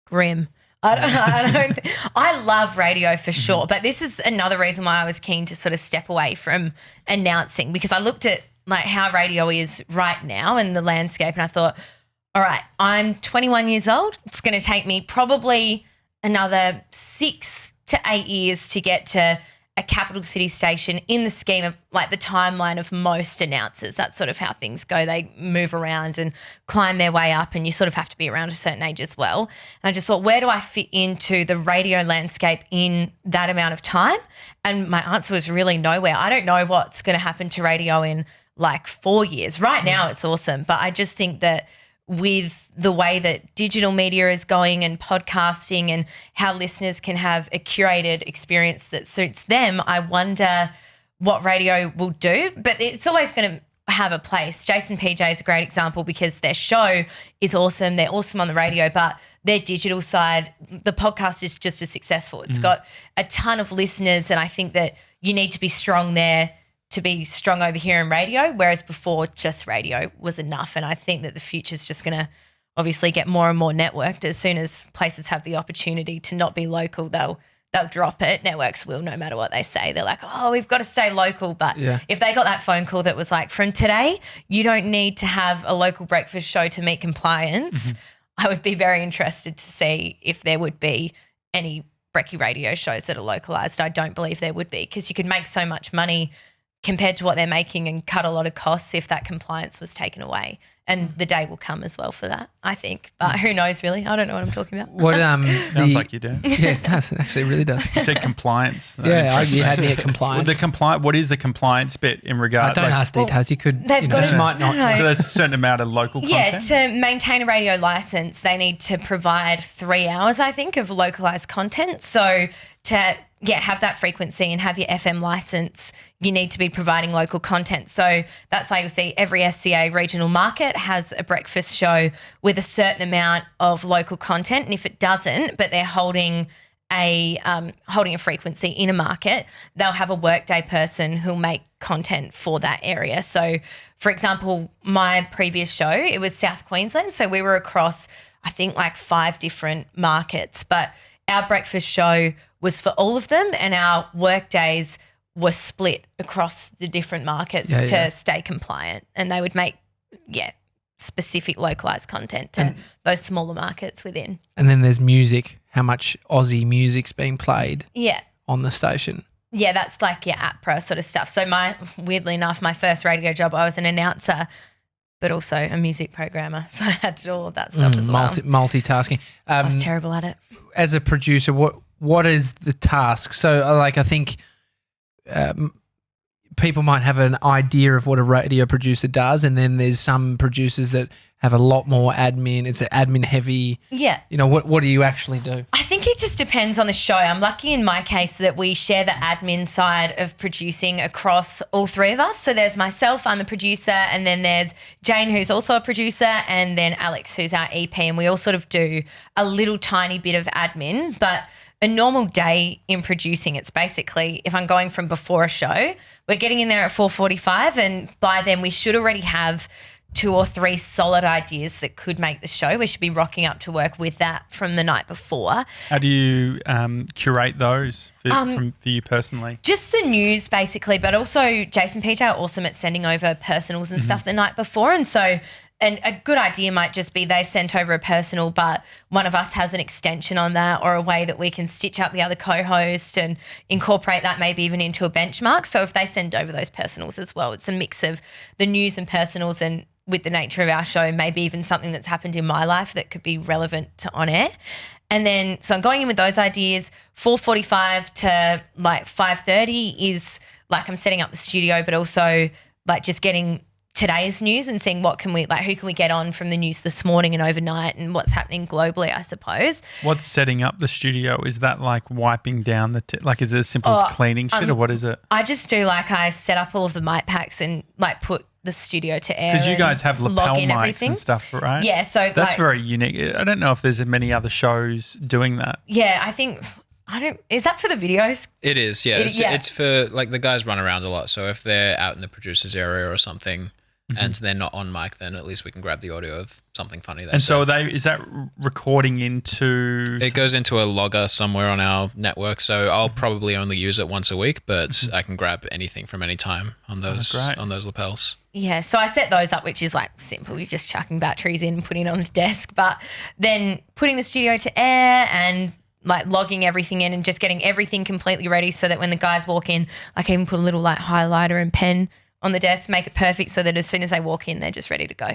Grim. I love radio for sure, but this is another reason why I was keen to sort of step away from announcing, because I looked at like how radio is right now and the landscape and I thought, all right, I'm 21 years old. It's going to take me probably another 6 to 8 years to get to a capital city station in the scheme of like the timeline of most announcers. That's sort of how things go. They move around and climb their way up and you sort of have to be around a certain age as well. And I just thought, where do I fit into the radio landscape in that amount of time? And my answer was really nowhere. I don't know what's going to happen to radio in like 4 years. Right now it's awesome, but I just think that with the way that digital media is going and podcasting and how listeners can have a curated experience that suits them, I wonder what radio will do. But it's always going to have a place. Jase PJ is a great example because their show is awesome. They're awesome on the radio, but their digital side, the podcast is just as successful. It's got a ton of listeners, and I think that you need to be strong there to be strong over here in radio, whereas before just radio was enough. And I think that the future is just going to obviously get more and more networked. As soon as places have the opportunity to not be local, they'll drop it. Networks will, no matter what they say. They're like, oh, we've got to stay local. But if they got that phone call that was like, from today, you don't need to have a local breakfast show to meet compliance, I would be very interested to see if there would be any brekkie radio shows that are localised. I don't believe there would be, because you could make so much money compared to what they're making and cut a lot of costs if that compliance was taken away. And the day will come as well for that, I think. But who knows, really? I don't know what I'm talking about. What Sounds like you do. Yeah, it does. It actually really does. You said compliance. You had me at compliance. What is the compliance bit in regard? Don't ask details. You could. They've got you might not. No. So there's a certain amount of local content? Yeah, to maintain a radio license, they need to provide 3 hours, I think, of localised content. So to have that frequency and have your FM license, you need to be providing local content. So that's why you'll see every SCA regional market has a breakfast show with a certain amount of local content. And if it doesn't, but they're holding a frequency in a market, they'll have a workday person who'll make content for that area. So, for example, my previous show, it was South Queensland. So we were across, I think, like 5 different markets, but our breakfast show was for all of them, and our work days were split across the different markets to stay compliant. And they would make, specific localised content to those smaller markets within. And then there's music, how much Aussie music's being played on the station. Yeah, that's like your APRA sort of stuff. So weirdly enough, my first radio job, I was an announcer, but also a music programmer. So I had to do all of that stuff as well. Multitasking. I was terrible at it. As a producer, what is the task? So, I think people might have an idea of what a radio producer does, and then there's some producers that have a lot more admin. It's an admin heavy. Yeah. You know, what do you actually do? I think it just depends on the show. I'm lucky in my case that we share the admin side of producing across all three of us. So there's myself, I'm the producer, and then there's Jane, who's also a producer, and then Alex, who's our EP, and we all sort of do a little tiny bit of admin. But a normal day in producing, it's basically if I'm going from before a show, we're getting in there at 4:45, and by then we should already have 2 or 3 solid ideas that could make the show. We should be rocking up to work with that from the night before. How do you curate those for you personally? Just the news basically, but also Jase PJ are awesome at sending over personals and stuff the night before. And so a good idea might just be they've sent over a personal, but one of us has an extension on that, or a way that we can stitch up the other co-host and incorporate that maybe even into a benchmark. So if they send over those personals as well, it's a mix of the news and personals, and with the nature of our show, maybe even something that's happened in my life that could be relevant to on air. And then, so I'm going in with those ideas. 4:45 to like 5:30 is like I'm setting up the studio, but also like just getting today's news and seeing what can we, like who can we get on from the news this morning and overnight and what's happening globally, I suppose. What's setting up the studio? Is that like wiping down like is it as simple as cleaning shit, or what is it? I just do like I set up all of the mic packs and like put the studio to air. Because you guys have lapel mics everything and stuff, right? Yeah, so that's like, very unique. I don't know if there's many other shows doing that. Yeah, I think is that for the videos? It is, yeah. It's for like the guys run around a lot. So if they're out in the producer's area or something and they're not on mic, then at least we can grab the audio of something funny there. And so is that recording into? It goes into a logger somewhere on our network. So I'll probably only use it once a week, but I can grab anything from any time on those lapels. Yeah, so I set those up, which is like simple. You're just chucking batteries in and putting it on the desk. But then putting the studio to air and like logging everything in and just getting everything completely ready so that when the guys walk in, I can even put a little like highlighter and pen on the desk, make it perfect so that as soon as they walk in, they're just ready to go.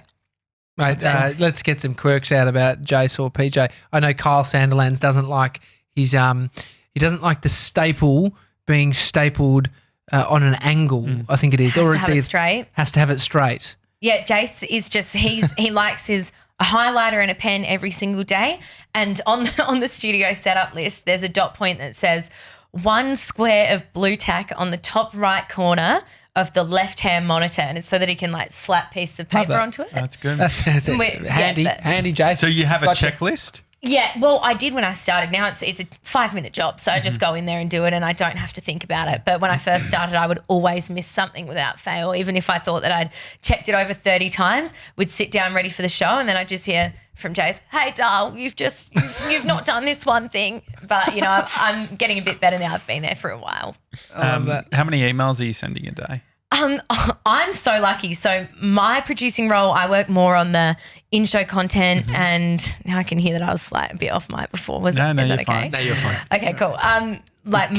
Mate, let's get some quirks out about Jase or PJ. I know Kyle Sanderlands doesn't like his he doesn't like the staple being stapled on an angle, I think it is. Has to have it straight. Has to have it straight. Yeah, Jase is just he likes his a highlighter and a pen every single day. And on the studio setup list, there's a dot point that says 1 square of blue tack on the top right corner of the left-hand monitor, and it's so that he can like slap pieces of paper onto it. That's good. That's handy, Jase. So you have a checklist? Yeah, well, I did when I started. Now it's a 5-minute job, so I just go in there and do it, and I don't have to think about it. But when I first started, I would always miss something without fail. Even if I thought that I'd checked it over 30 times, we'd sit down ready for the show, and then I'd just hear from Jase, "Hey, Darl, you've not done this one thing." But you know, I'm getting a bit better now. I've been there for a while. How many emails are you sending a day? I'm so lucky. So my producing role, I work more on the in-show content, and now I can hear that I was like a bit off mic before. Is that okay? Fine. No, you're fine. Okay, cool. Like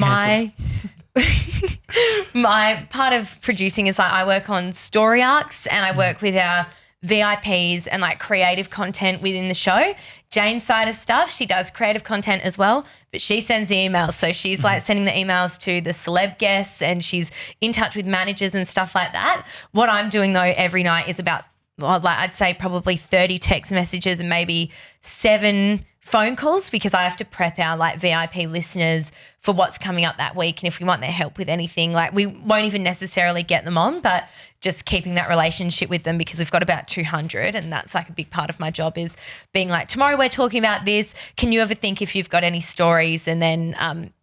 my part of producing is like I work on story arcs, and I work with our VIPs and like creative content within the show. Jane's side of stuff, she does creative content as well, but she sends the emails. So she's like sending the emails to the celeb guests, and she's in touch with managers and stuff like that. What I'm doing though every night is about, like I'd say probably 30 text messages and maybe 7 phone calls, because I have to prep our like VIP listeners for what's coming up that week. And if we want their help with anything, like we won't even necessarily get them on, but just keeping that relationship with them, because we've got about 200, and that's like a big part of my job is being like, tomorrow we're talking about this. Can you ever think if you've got any stories? And then,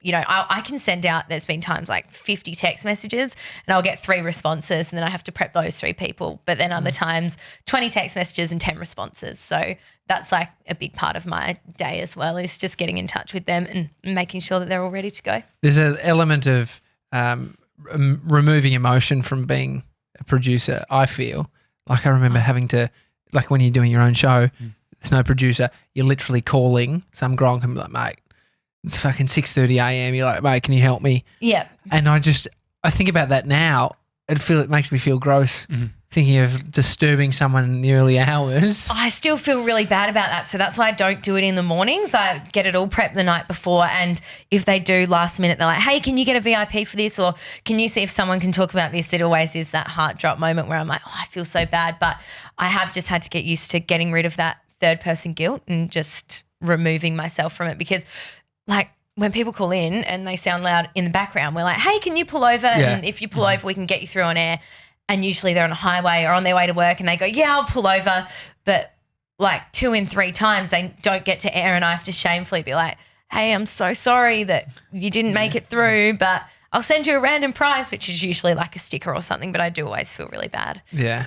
you know, I can send out, there's been times like 50 text messages and I'll get 3 responses, and then I have to prep those 3 people. But then other times 20 text messages and 10 responses. So that's like a big part of my day as well, is just getting in touch with them and making sure that they're all ready to go. There's an element of removing emotion from being a producer, I feel. Like I remember having to, like when you're doing your own show, there's no producer, you're literally calling some Gronk and be like, mate, it's fucking 6:30 a.m. You're like, mate, can you help me? Yeah. And I think about that now. It makes me feel gross thinking of disturbing someone in the early hours. I still feel really bad about that. So that's why I don't do it in the mornings. I get it all prepped the night before. And if they do last minute, they're like, hey, can you get a VIP for this? Or can you see if someone can talk about this? It always is that heart drop moment where I'm like, oh, I feel so bad. But I have just had to get used to getting rid of that third person guilt and just removing myself from it, because like when people call in and they sound loud in the background, we're like, hey, can you pull over? Yeah. And if you pull over, we can get you through on air. And usually they're on a highway or on their way to work and they go, yeah, I'll pull over. But like 2 and 3 times they don't get to air and I have to shamefully be like, hey, I'm so sorry that you didn't make it through, but I'll send you a random prize, which is usually like a sticker or something, but I do always feel really bad. Yeah.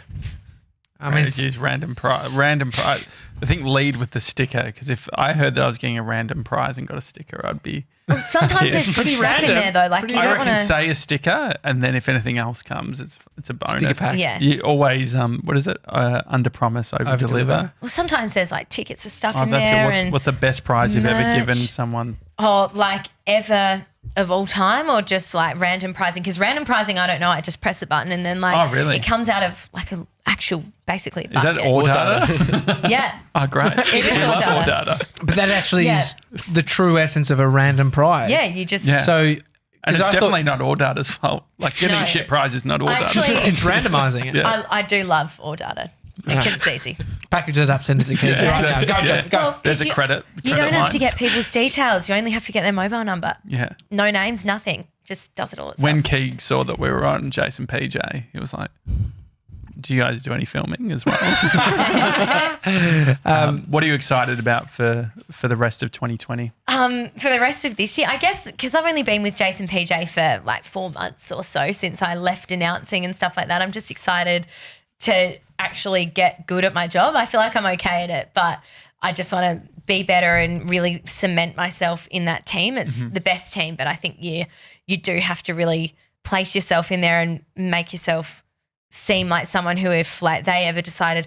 I mean, it's, use random prize. I think lead with the sticker, because if I heard that I was getting a random prize and got a sticker, I'd be. Well, sometimes Yeah. there's good pretty stuff in random. there though. Like you I don't reckon want to. say a sticker, and then if anything else comes, it's a bonus. Sticker pack. Yeah. You always what is it? Under promise, over deliver. Well, sometimes there's like tickets for stuff Oh, in that's there. good. And What's the best prize you've ever given merch. someone? Oh, like ever of all time, or just like random prizing? Because random prizing, I don't know. I just press a button and then like Oh, really? it comes out of like an actual, basically. Is that bucket. all data? Yeah. Oh, great. It is We all love all data. data. but that actually Yeah. is the true essence of a random prize. Yeah. You just. Yeah. So, And 'cause it's I thought- definitely not all data's fault. Like getting No. a shit prize is not all data. Actually, it's randomizing it. Yeah. I do love all data because it's easy. Package it up, send it to kids right now. Go, Yeah. Joe, go. Well, 'cause There's a credit You don't have line. to get people's details. You only have to get their mobile number. Yeah. No names, nothing. Just does it all itself. When Keeg saw that we were on Jase PJ, he was like, do you guys do any filming as well? What are you excited about for the rest of 2020? For the rest of this year, I guess, because I've only been with Jase PJ for like 4 months or so since I left announcing and stuff like that. I'm just excited to actually get good at my job. I feel like I'm okay at it, but I just want to be better and really cement myself in that team. It's the best team, but I think you do have to really place yourself in there and make yourself seem like someone who, if like they ever decided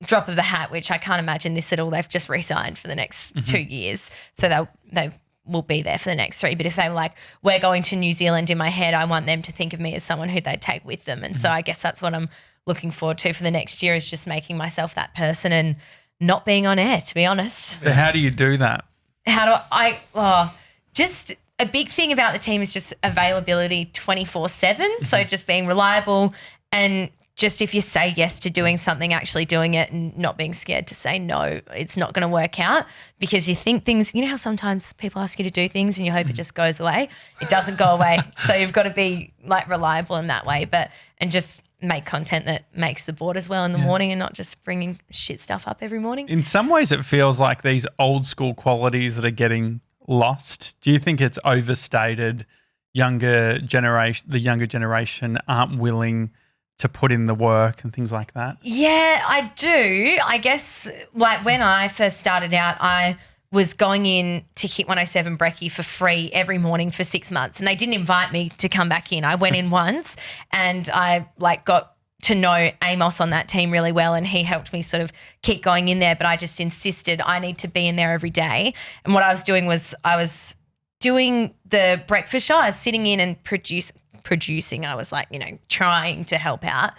drop of the hat, which I can't imagine this at all, they've just re-signed for the next 2 years, so they will be there for the next 3. But if they were like, we're going to New Zealand, in my head I want them to think of me as someone who they'd take with them. And so I guess that's what I'm looking forward to for the next year, is just making myself that person and not being on air, to be honest. So how do you do that? How do just a big thing about the team is just availability 24/7. So just being reliable, and just if you say yes to doing something, actually doing it and not being scared to say no, it's not going to work out, because you think things, you know how sometimes people ask you to do things and you hope it just goes away. It doesn't go away. So you've got to be like reliable in that way, and just make content that makes the board as well in the morning, and not just bringing shit stuff up every morning. In some ways, it feels like these old school qualities that are getting lost. Do you think it's overstated? The younger generation aren't willing to put in the work and things like that? Yeah, I do. I guess like when I first started out, I was going in to Hit100.7 Breakfast for free every morning for 6 months, and they didn't invite me to come back in. I went in once, and I like got to know Amos on that team really well, and he helped me sort of keep going in there, but I just insisted I need to be in there every day. And what I was doing was I was doing the breakfast show. I was sitting in and producing. I was like, trying to help out.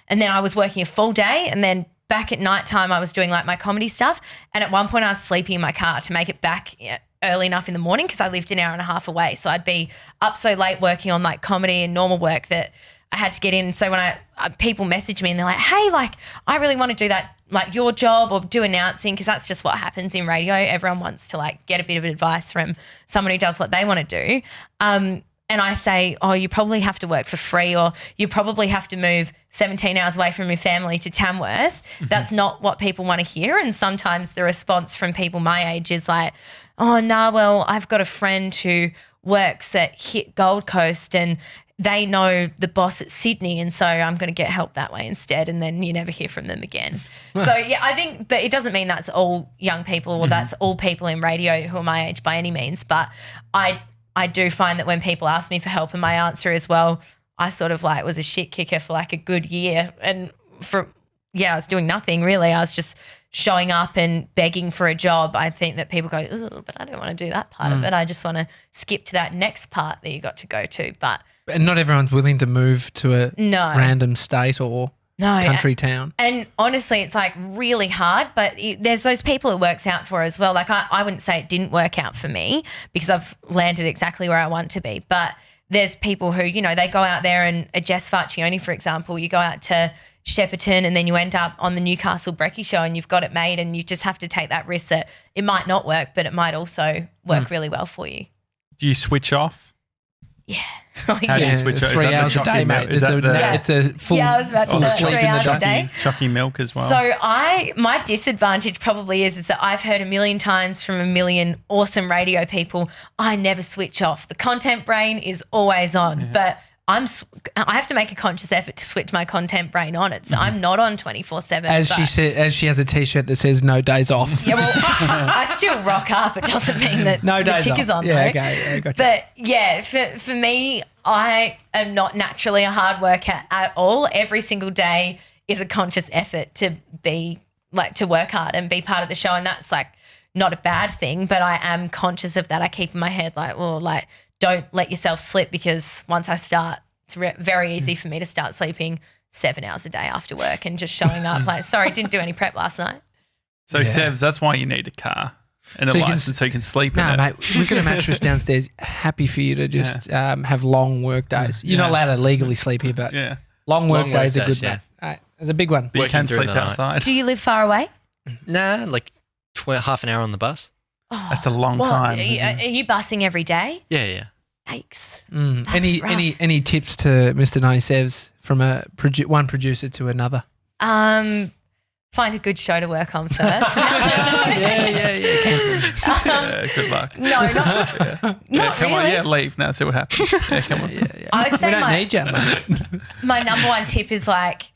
And then I was working a full day, and then back at nighttime I was doing like my comedy stuff. And at one point I was sleeping in my car to make it back early enough in the morning, because I lived an hour and a half away. So I'd be up so late working on like comedy and normal work that I had to get in. So when people message me and they're like, hey, like I really want to do that, like your job, or do announcing, because that's just what happens in radio. Everyone wants to like get a bit of advice from someone who does what they want to do. And I say, oh, you probably have to work for free, or you probably have to move 17 hours away from your family to Tamworth. That's not what people want to hear. And sometimes the response from people my age is like, oh, nah, well, I've got a friend who works at Hit Gold Coast and they know the boss at Sydney, and so I'm going to get help that way instead, and then you never hear from them again. So, yeah, I think that it doesn't mean that's all young people or that's all people in radio who are my age by any means, but I do find that when people ask me for help, and my answer is, well, I sort of like was a shit kicker for like a good year, and I was doing nothing really. I was just showing up and begging for a job. I think that people go, oh, but I don't want to do that part of it. I just want to skip to that next part that you got to go to. But And not everyone's willing to move to a no. random state or No, country town. And honestly, it's like really hard, but there's those people it works out for as well. Like I wouldn't say it didn't work out for me because I've landed exactly where I want to be. But there's people who, you know, they go out there and Jess Farcioni, for example, you go out to Shepparton and then you end up on the Newcastle Brekkie show and you've got it made and you just have to take that risk that it might not work, but it might also work really well for you. Do you switch off? Yeah. How do you switch off? 3 hours a day, mate. It's a full, I was about to full say sleep 3 in the hours a jockey. day. Jockey milk as well. So my disadvantage probably is that I've heard a million times from a million awesome radio people, I never switch off. The content brain is always on, but I have to make a conscious effort to switch my content brain on. I'm not on 24/7. As she said, as she has a T-shirt that says "No days off." Yeah, well, I still rock up. It doesn't mean that No the days tick off. is on Yeah, though. okay, yeah, gotcha. But yeah, for me, I am not naturally a hard worker at all. Every single day is a conscious effort to be like to work hard and be part of the show, and that's like not a bad thing. But I am conscious of that. I keep in my head like, well, like don't let yourself slip because once I start, it's very easy for me to start sleeping 7 hours a day after work and just showing up like, sorry, didn't do any prep last night. So, Sevs, that's why you need a car and a So you can license so you can sleep No, in it. mate, we've got a mattress downstairs. Happy for you to just have long work days. You're not Yeah. allowed to legally sleep here, but Yeah. long work Long days work are good, days, yeah. mate. All right, there's a big one. But you Working can through sleep the night. outside. Do you live far away? Nah, like half an hour on the bus. Oh, That's a long well, time. Are you busing every day? Yeah. Yikes. Any rough. tips to Mr. 97s from one producer to another? Find a good show to work on first. yeah. Cancel. Yeah, good luck. No, not Come on, really. leave now. See what happens. Yeah, come on. I would We say don't need you, mate. my number one tip is like,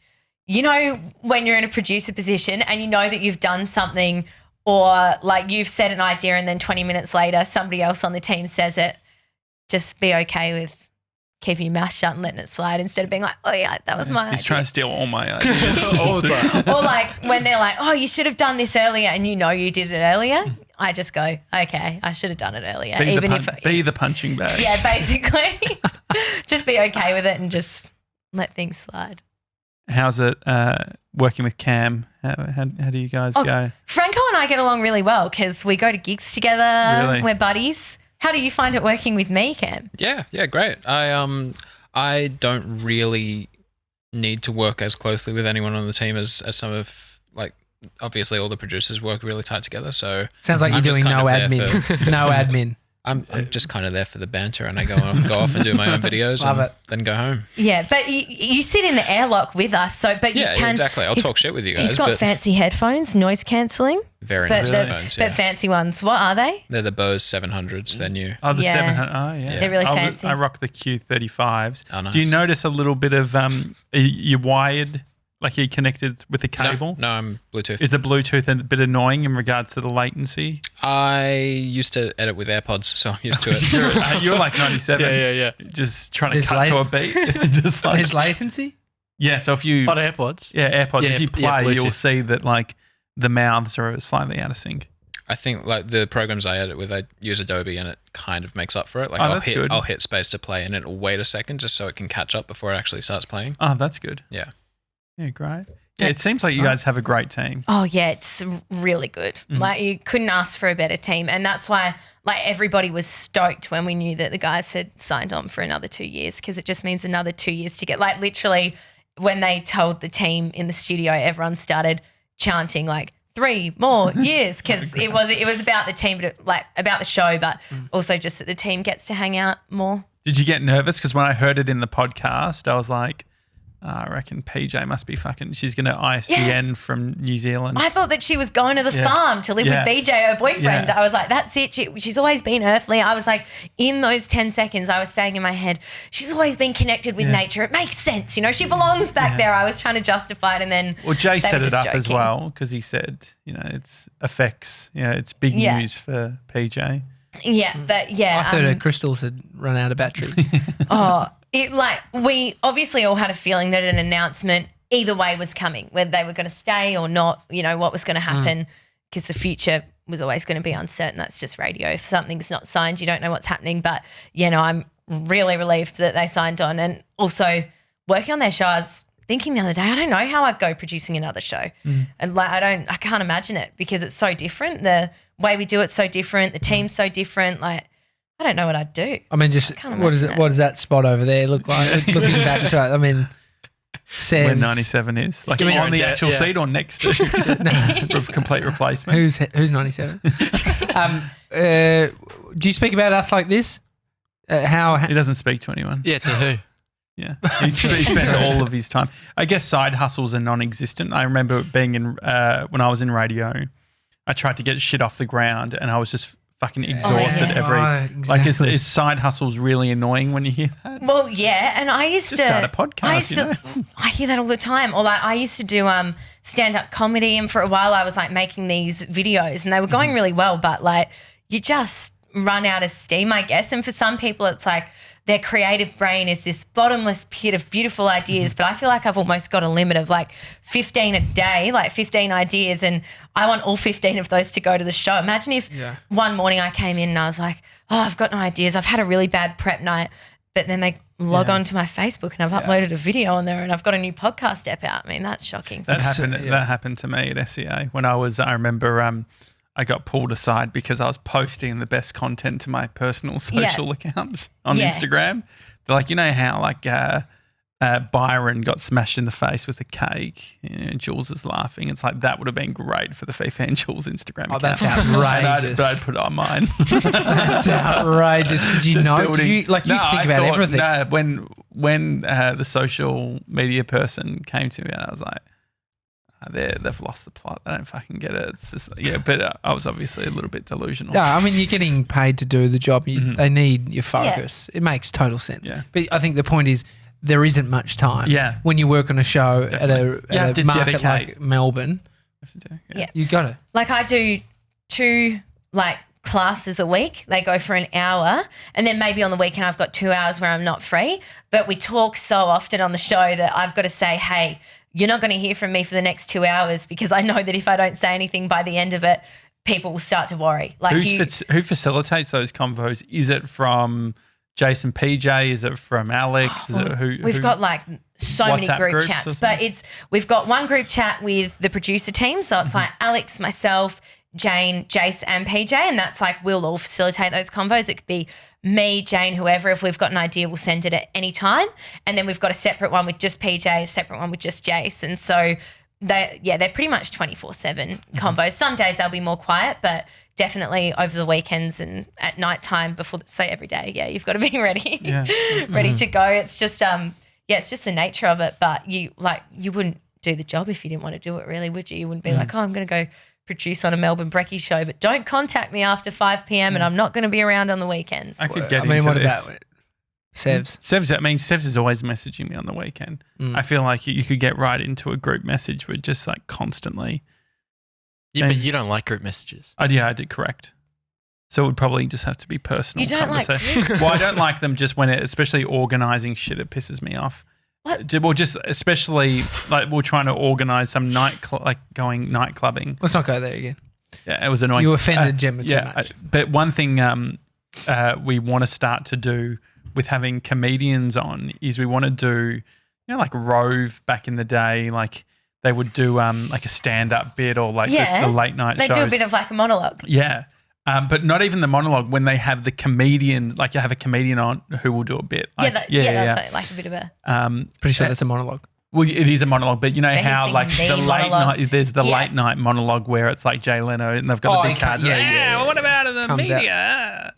you know, when you're in a producer position and you know that you've done something or like you've said an idea and then 20 minutes later somebody else on the team says it, just be okay with keeping your mouth shut and letting it slide instead of being like, oh yeah, that was my He's idea. trying to steal all my ideas. All the time. Or like when they're like, oh, you should have done this earlier and you know you did it earlier. I just go, okay, I should have done it earlier. Be the punching bag. Yeah, basically. Just be okay with it and just let things slide. How's it working with Cam? How do you guys go? Franco and I get along really well because we go to gigs together. Really? We're buddies. How do you find it working with me, Cam? Yeah, great. I don't really need to work as closely with anyone on the team as some of like obviously all the producers work really tight together. So Sounds like I'm you're just doing kind no of there admin. No admin. I'm just kind of there for the banter, and I go off and do my own videos, Love and it. then go home. Yeah, but you sit in the airlock with us, so but you Yeah, can exactly. I'll talk shit with you guys. He's got but fancy headphones, noise cancelling, very but nice headphones. but fancy ones. What are they? They're the Bose 700s. They're new. Oh, the Yeah. 700. Oh, yeah. They're really fancy. I rock the Q35s. Oh, nice. Do you notice a little bit of you wired, like you connected with the cable? No, I'm Bluetooth. Is the Bluetooth a bit annoying in regards to the latency? I used to edit with AirPods, so I'm used to it. You're like 97. Yeah. Just trying to There's cut to a beat. Just like, There's latency? yeah, so if you On AirPods. AirPods, Yeah, if you yeah, play, you'll Bluetooth. see that like the mouths are slightly out of sync. I think like the programs I edit with, I use Adobe, and it kind of makes up for it. Like Oh, that's good. I'll hit space to play, and it'll wait a second just so it can catch up before it actually starts playing. Oh, that's good. Yeah. Yeah, great. Yeah, it seems like you guys have a great team. Oh yeah, it's really good. Mm-hmm. Like you couldn't ask for a better team, and that's why like everybody was stoked when we knew that the guys had signed on for another 2 years because it just means another 2 years to get like literally when they told the team in the studio, everyone started chanting like 3 more years because it was about the team, but like about the show, but also just that the team gets to hang out more. Did you get nervous? Because when I heard it in the podcast, I was like, I reckon PJ must be fucking, she's going to ISDN from New Zealand. I thought that she was going to the farm to live Yeah. with BJ, her boyfriend. Yeah. I was like, that's it. She's always been earthly. I was like, in those 10 seconds, I was saying in my head, she's always been connected with nature. It makes sense. You know, she belongs back there. I was trying to justify it. And then Well, Jay they set were it just up as joking. well because he said, it's effects. It's big Yeah. news for PJ. Yeah, but yeah. I thought her crystals had run out of battery. We obviously all had a feeling that an announcement either way was coming, whether they were going to stay or not, you know, what was going to happen because the future was always going to be uncertain. That's just radio. If something's not signed, you don't know what's happening. But, I'm really relieved that they signed on, and also working on their shows, thinking the other day, I don't know how I'd go producing another show. And like, I can't imagine it because it's so different. The way we do it's so different. The team's so different. Like, I don't know what I'd do. I mean, just can't what imagine what does that spot over there look like? Looking back to it, I mean, Where Sevs, 97 is. Like Give me on your the de- actual yeah. seat or next to complete replacement. who's 97? Do you speak about us like this? How He doesn't speak to anyone. Yeah, to who? Yeah. He spends all of his time. I guess side hustles are non-existent. I remember being in when I was in radio, I tried to get shit off the ground and I was just fucking exhausted like is side hustles really annoying when you hear that? Well, yeah, and I used Just to start a podcast, I hear that all the time. Or like I used to do stand-up comedy, and for a while I was like making these videos, and they were going really well, but like you just run out of steam, I guess. And for some people, it's like their creative brain is this bottomless pit of beautiful ideas, but I feel like I've almost got a limit of like 15 a day, like 15 ideas, and I want all 15 of those to go to the show. Imagine if one morning I came in and I was like, oh, I've got no ideas. I've had a really bad prep night, but then they log on to my Facebook and I've uploaded a video on there and I've got a new podcast ep out. I mean, that's shocking. That happened to me at SEA when I remember I got pulled aside because I was posting the best content to my personal social accounts on Instagram. They're like, you know how like Byron got smashed in the face with a cake, Jules is laughing. It's like that would have been great for the FIFA and Jules Instagram account. That's outrageous. But I'd put it on mine. That's outrageous. Did you know? Did you think about everything? No, when the social media person came to me and I was like, they've lost the plot. They don't fucking get it. It's just but I was obviously a little bit delusional. No, I mean you're getting paid to do the job. They need your focus. It makes total sense. Yeah. But I think the point is there isn't much time. Yeah. When you work on a show at a market like Melbourne, you got to. Like I do 2 like classes a week. They go for an hour, and then maybe on the weekend I've got 2 hours where I'm not free. But we talk so often on the show that I've got to say, hey, you're not going to hear from me for the next 2 hours because I know that if I don't say anything by the end of it, people will start to worry. Like who facilitates those convos? Is it from Jase PJ? Is it from Alex? Is it We've got like so many WhatsApp group groups chats, but we've got one group chat with the producer team. So it's like Alex, myself, Jane, Jase and PJ, and that's like we'll all facilitate those convos. It could be me, Jane, whoever. If we've got an idea, we'll send it at any time. And then we've got a separate one with just PJ, a separate one with just Jase. And so they're pretty much 24/7 convos. Some days they'll be more quiet, but definitely over the weekends and at night time so every day, you've got to be ready, ready to go. It's just it's just the nature of it. But you wouldn't do the job if you didn't want to do it, really, would you? You wouldn't be like, oh, I'm going to go produce on a Melbourne Brekkie show, but don't contact me after 5 p.m. and I'm not going to be around on the weekends. I could get what this. about Sevs? Sevs is always messaging me on the weekend. I feel like you could get right into a group message with just like constantly. Yeah, but you don't like group messages. I did correct. So it would probably just have to be personal. You don't conversation. Well, I don't like them just when especially organising shit, it pisses me off. What? Well, just especially like we're trying to organise some going night clubbing. Let's not go there again. Yeah, it was annoying. You offended Gemma too much. But one thing we want to start to do with having comedians on is we want to do, like Rove back in the day, like they would do like a stand-up bit or like the late night shows. They do a bit of like a monologue. Yeah. But not even the monologue, when they have the comedian, like you have a comedian on who will do a bit. Like, that's like a bit of a... Pretty sure that's a monologue. Well, it is a monologue, but you know But how he's like thinking the the late monologue. night, there's the late night monologue where it's like Jay Leno and they've got a big card. yeah. What about the Comes media?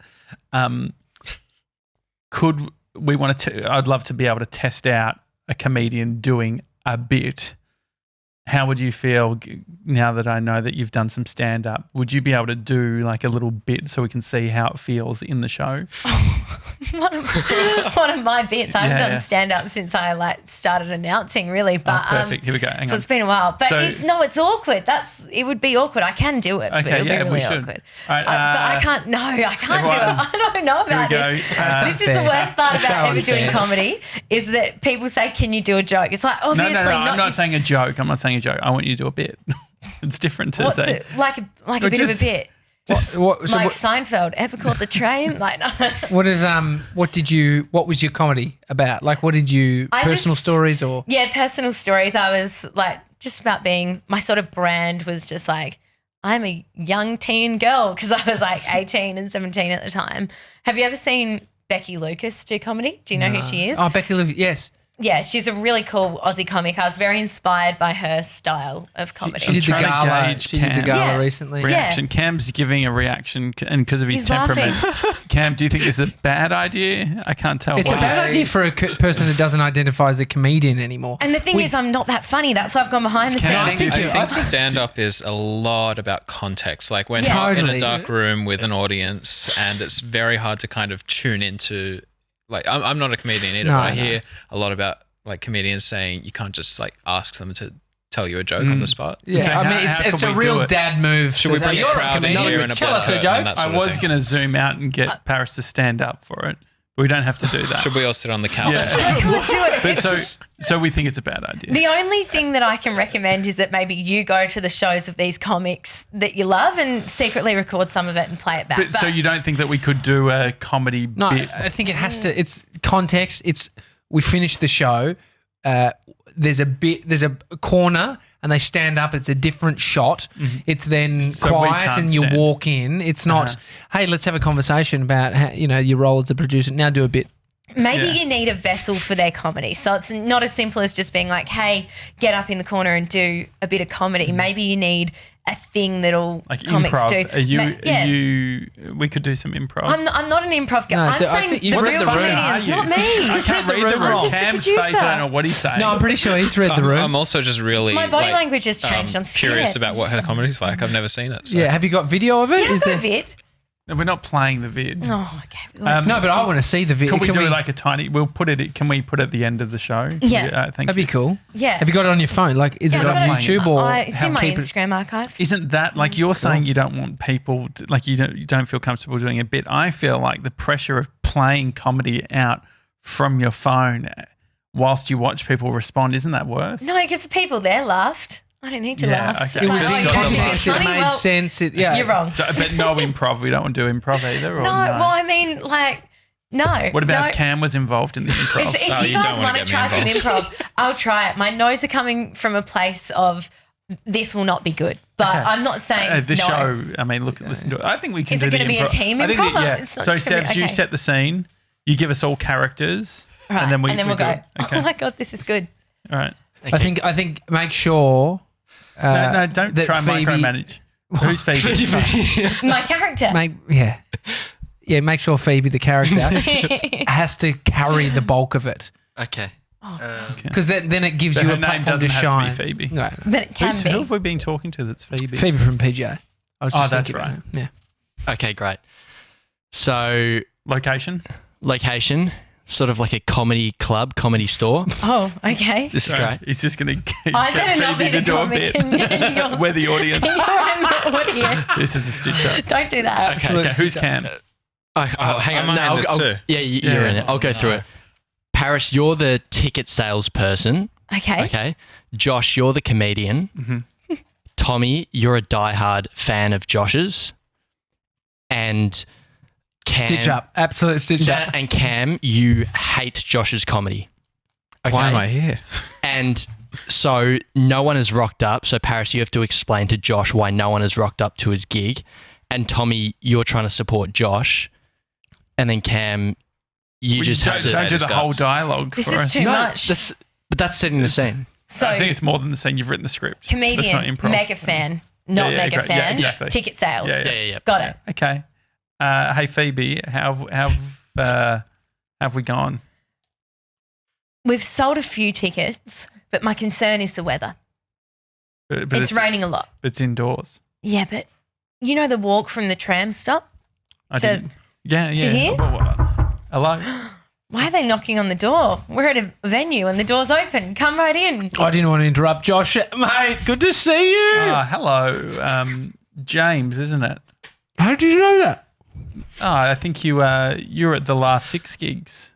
Could we want to? I'd love to be able to test out a comedian doing a bit. How would you feel now that I know that you've done some stand-up? Would you be able to do like a little bit so we can see how it feels in the show? One of my bits. I haven't done stand-up since I started announcing, really. But perfect. Here we go. Hang on. It's been a while. But it's awkward. It would be awkward. I can do it, but it'll be really awkward. All right, but I can't do it. I don't know about this. This is the worst part about ever doing comedy is that people say, can you do a joke? It's like, obviously no, not. I'm not saying a joke. I'm not saying a joke. I want you to do a bit. It's different to What's say. it? Like a bit of a bit. What Seinfeld, ever caught the train? Like, no. what was your comedy about? Like, what did you, personal stories or? Yeah, personal stories. I was like, just about being, my sort of brand was just like, I'm a young teen girl because I was like 18 and 17 at the time. Have you ever seen Becky Lucas do comedy? Do you know who she is? Oh, Becky Lucas, yes. Yeah, she's a really cool Aussie comic. I was very inspired by her style of comedy. She did the trying to gala. gauge She did the Cam's gala recently. reaction. Cam's giving a reaction, and because of his He's temperament. laughing. Cam, do you think this is a bad idea? I can't tell. It's a why. bad idea for a person who doesn't identify as a comedian anymore. And the thing is, I'm not that funny. That's why I've gone behind the Cam, scenes. do you I think- think stand-up is a lot about context. Like when Yeah. you're in Totally. a dark room with an audience, and it's very hard to kind of tune into. Like I'm not a comedian either, No, but I no. hear a lot about like comedians saying you can't just like ask them to tell you a joke on the spot. Yeah, So I how- mean, how it's can a we do real it? dad move. Should we to bring say, a "You're crowd in comedian." here and a Tell us a black curtain and joke. that I sort of was thing? going to zoom out and get Paris to stand up for it, but we don't have to do that. Should we all sit on the couch? Yeah. I can't do it. But It's- so we think it's a bad idea. The only thing that I can recommend is that maybe you go to the shows of these comics that you love and secretly record some of it and play it back. But so you don't think that we could do a comedy No, bit? I think it has to. It's context. It's we finish the show. There's a corner, and they stand up. It's a different shot. It's then So we quiet, can't and you stand. walk in. It's not, hey, let's have a conversation about how, your role as a producer. Now do a bit. maybe Yeah. you need a vessel for their comedy. So it's not as simple as just being like, hey, get up in the corner and do a bit of comedy. Maybe you need a thing that all Like comics improv? do. We could do some improv. I'm not an improv guy. No, I'm I saying think the you've read real the room. comedians, not me. I can't read the room. I'm just a Cam's face, I producer. don't know what he's saying. No, I'm pretty sure he's read the room. I'm also just really My body like, language has changed. I'm scared. curious about what her comedy's like. I've never seen it. So. Yeah, have you got video of it? Yeah, Is I've got there? a vid. We're not playing the vid. Oh, okay. No, but I want to see the video. Can we do like a tiny? We'll put it. Can we put it at the end of the show? Yeah. Thank That'd be you. cool. Yeah. Have you got it on your phone? Like, is it I've on got YouTube or? it's how in my keep it- Instagram archive. Isn't that like you're saying you don't want people to, like you don't feel comfortable doing a bit? I feel like the pressure of playing comedy out from your phone whilst you watch people respond, isn't that worse? No, because the people there laughed. I don't need to Yeah, laugh. okay. It was It's in got the context. It funny. made Well, sense. Yeah, You're wrong. So, but no improv. We don't want to do improv either. Or No, well, I mean, like, no. what about no. if Cam was involved in the improv? If Oh, you you guys don't wanna want to get me try some involved. improv, I'll try it. My no's are coming from a place of this will not be good, but Okay. I'm not saying the no. show. I mean, listen to it. I think we can Is do it the gonna be a improv. team I think improv? yeah. It's not So just gonna be- Sebs, you okay. set the scene. You give us all characters, Right, and then we'll we'll do go. it. Okay. Oh my god, this is good. All right. I think make sure. No, don't that try and Phoebe- micromanage. Who's Phoebe? My character. Make sure Phoebe, the character, has to carry the bulk of it Okay. because then it gives So you her a name platform to doesn't have shine. to be Phoebe. No, but it can Who be. have we been talking to that's Phoebe? Phoebe from PJ. I was Oh, just that's thinking right. about it. Yeah. Okay, great. So Location? location, sort of like a comedy club, comedy store. Oh, okay. This is Sorry, great. He's just going to I get better not Phoebe be to the do a comic bit. and you're, We're the audience. you're in the audience. This is a stitch up. Don't do that. Okay, who's Cam? Hang am on. I in this too? Yeah, you're in it. I'll go through it. Paris, you're the ticket salesperson. Okay. Okay. Josh, you're the comedian. Mm-hmm. Tommy, you're a diehard fan of Josh's. And Cam, Stitch up, absolute stitch up. And Cam, you hate Josh's comedy. Okay. Why am I here? And so no one has rocked up. So Paris, you have to explain to Josh why no one has rocked up to his gig. And Tommy, you're trying to support Josh. And then Cam, you just have to. don't do the Guts. whole dialogue This for is us. too much. But that's setting the scene. So, I think it's more than the scene. You've written the script. That's not comedian, improv. mega fan, not Yeah, mega great. Yeah, fan, exactly. ticket sales. Yeah, Yeah. Got it. Okay. Hey Phoebe, how have we gone? We've sold a few tickets, but my concern is the weather. But It's raining a lot. It's indoors. Yeah, but you know the walk from the tram stop? I To- didn't. Yeah. here? Hello. Why are they knocking on the door? We're at a venue and the door's open. Come right in. I didn't want to interrupt, Josh. Mate, good to see you. Hello, James, isn't it? How did you know that, Oh, I think you're at the last 6 gigs.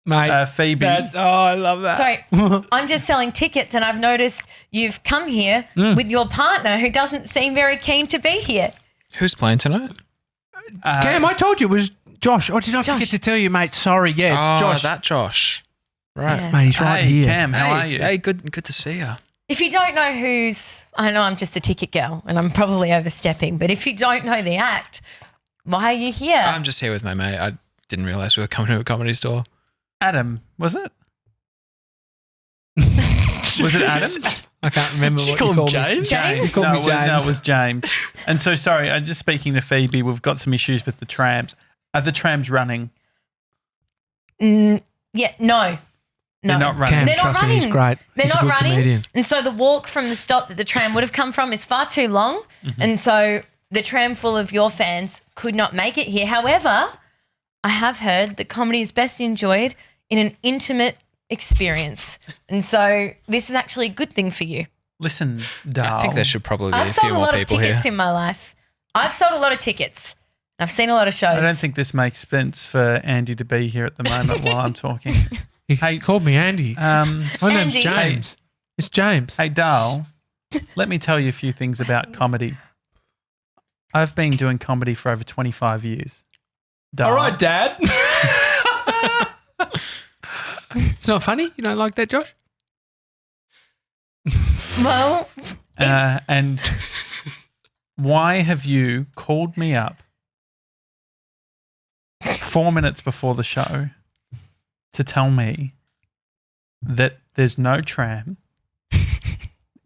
mate? Phoebe. I love that. Sorry, I'm just selling tickets and I've noticed you've come here with your partner who doesn't seem very keen to be here. Who's playing tonight? Cam, I told you it was Josh. Oh, did I forget to tell you, mate? Sorry. Yeah, it's Josh. That Josh. Right. Yeah. Mate, he's right Hey, here. Cam, how are you? Hey, good to see you. If you don't know I know I'm just a ticket girl and I'm probably overstepping, but if you don't know the act, why are you here? I'm just here with my mate. I didn't realise we were coming to a comedy store. Adam, was it? Was it Adam? I can't remember Did you what call you him called James? me. James? You called no, me it was, James. no, it was James. And so, sorry, I'm just speaking to Phoebe. We've got some issues with the trams. Are the trams running? No. They're not running. Cam, They're not trust me, he's running. great. They're He's a not good running. comedian. And so the walk from the stop that the tram would have come from is far too long. And so the tram full of your fans could not make it here. However, I have heard that comedy is best enjoyed in an intimate experience. And so this is actually a good thing for you. Listen, Dal. I think there should probably be I've a sold few a more lot of people here. tickets in my life. I've sold a lot of tickets. I've seen a lot of shows. I don't think this makes sense for Andy to be here at the moment while I'm talking. He called me Andy. My name's Andy. James. It's James. Hey, Dal, let me tell you a few things about comedy. I've been doing comedy for over 25 years. Dal. All right, Dad. It's not funny? You don't like that, Josh? Well, And why have you called me up 4 minutes before the show to tell me that there's no tram,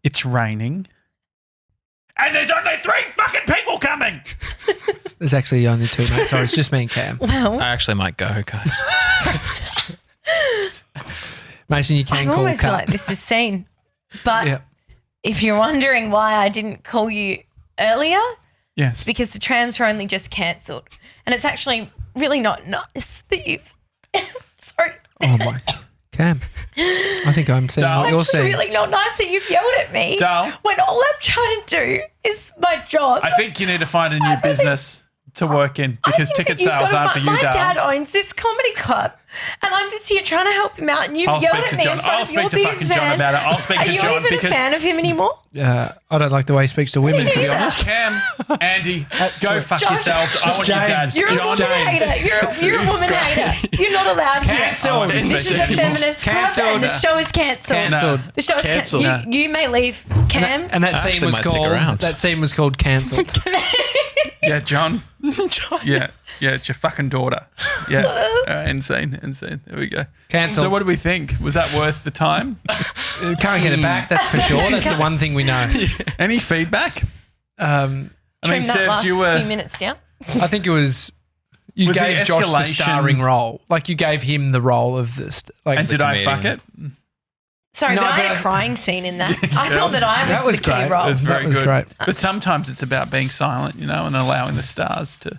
it's raining, and there's only 3 fucking people coming? There's actually only 2, mate. Sorry, it's just me and Cam. well, I actually might go, guys. Mason, you can I'm call almost cut. like this is seen. But Yeah. if you're wondering why I didn't call you earlier, Yes. it's because the trams were only just cancelled. And it's actually really not nice that you've... Sorry. Oh, my. Cam. I think I'm seeing Dal. what you're It's actually seeing. really not nice that you've yelled at me Dal. when all I'm trying to do is my job. I think you need to find a new business to work in because I think ticket that you've sales gotta aren't for find- you, My Dal. dad owns this comedy club, and I'm just here trying to help him out. And you've I'll yelled speak at to me John. in front I'll of your speak to biz fucking John van. about it. I'll speak Are to you John even because a fan of him anymore? I don't like the way he speaks to women, to be honest. Cam, Andy, go fuck Josh. yourselves. I want your James. dad. You're a John. woman hater. You're a woman hater. You're not allowed here. Cancelled. This is a feminist club, Cancelled. and the show is cancelled. Cancelled. The show is Cancelled. cancelled. You may leave, Cam. And that I scene actually was might stick called. around. That scene was called cancelled. Yeah, John. Yeah, it's your fucking daughter. Yeah, insane. There we go. Cancelled. So what do we think? Was that worth the time? Can't get it back. That's for sure. That's the one thing we know. Any feedback? I I mean, Trim that Sebs, last you were. few minutes down. I think it was. You Was the gave Josh the escalation- starring role. Like you gave him the role of this. Like And did I fuck it? comedian. Sorry, No, but I but had I- a crying scene in that. I thought that I That was was the key great. role. It's very that was good. great. But sometimes it's about being silent, and allowing the stars to.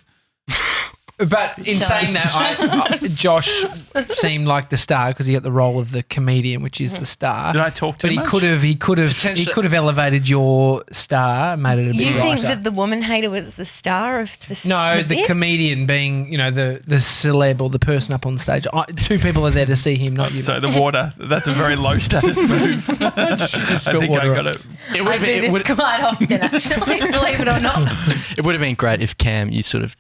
But in saying that, Josh seemed like the star because he got the role of the comedian, which is the star. Did I talk too But much? he could have elevated your star and made it a bit You think brighter. that the woman hater was the star of the No, the bit? comedian being, the celeb or the person up on the stage. 2 people are there to see him, not you. So the water, that's a very low status move. I spilt think I water got on. it. I do this quite often, actually, believe it or not. It would have been great if Cam, you sort of,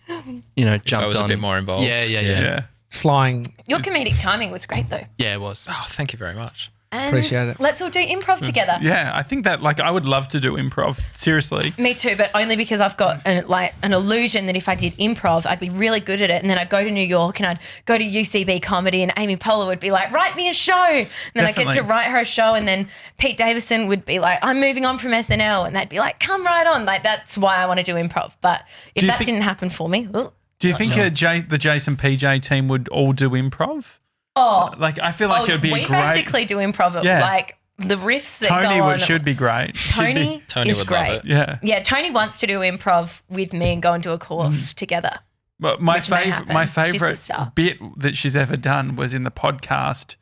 jumped I was on. a bit more involved. Yeah. Yeah. Flying. Your comedic timing was great, though. Yeah, it was. Oh, thank you very much. And Appreciate it. let's all do improv together. Yeah, I think that, I would love to do improv. Seriously. Me too, but only because I've got an illusion that if I did improv, I'd be really good at it. And then I'd go to New York and I'd go to UCB comedy and Amy Poehler would be like, write me a show. And then I get to Definitely. write her a show. And then Pete Davison would be like, I'm moving on from SNL. And they'd be like, come right on. That's why I want to do improv. But if Do you that think- didn't happen for me, Do you think the Jase PJ team would all do improv? I feel like it would be we great. basically do improv. Yeah. The riffs that Tony go on. should be great. Tony, Tony is would love great. it. Yeah. Yeah, Tony wants to do improv with me and go and do a course together. But my Which may happen. my She's the favorite star. bit that she's ever done was in the podcast.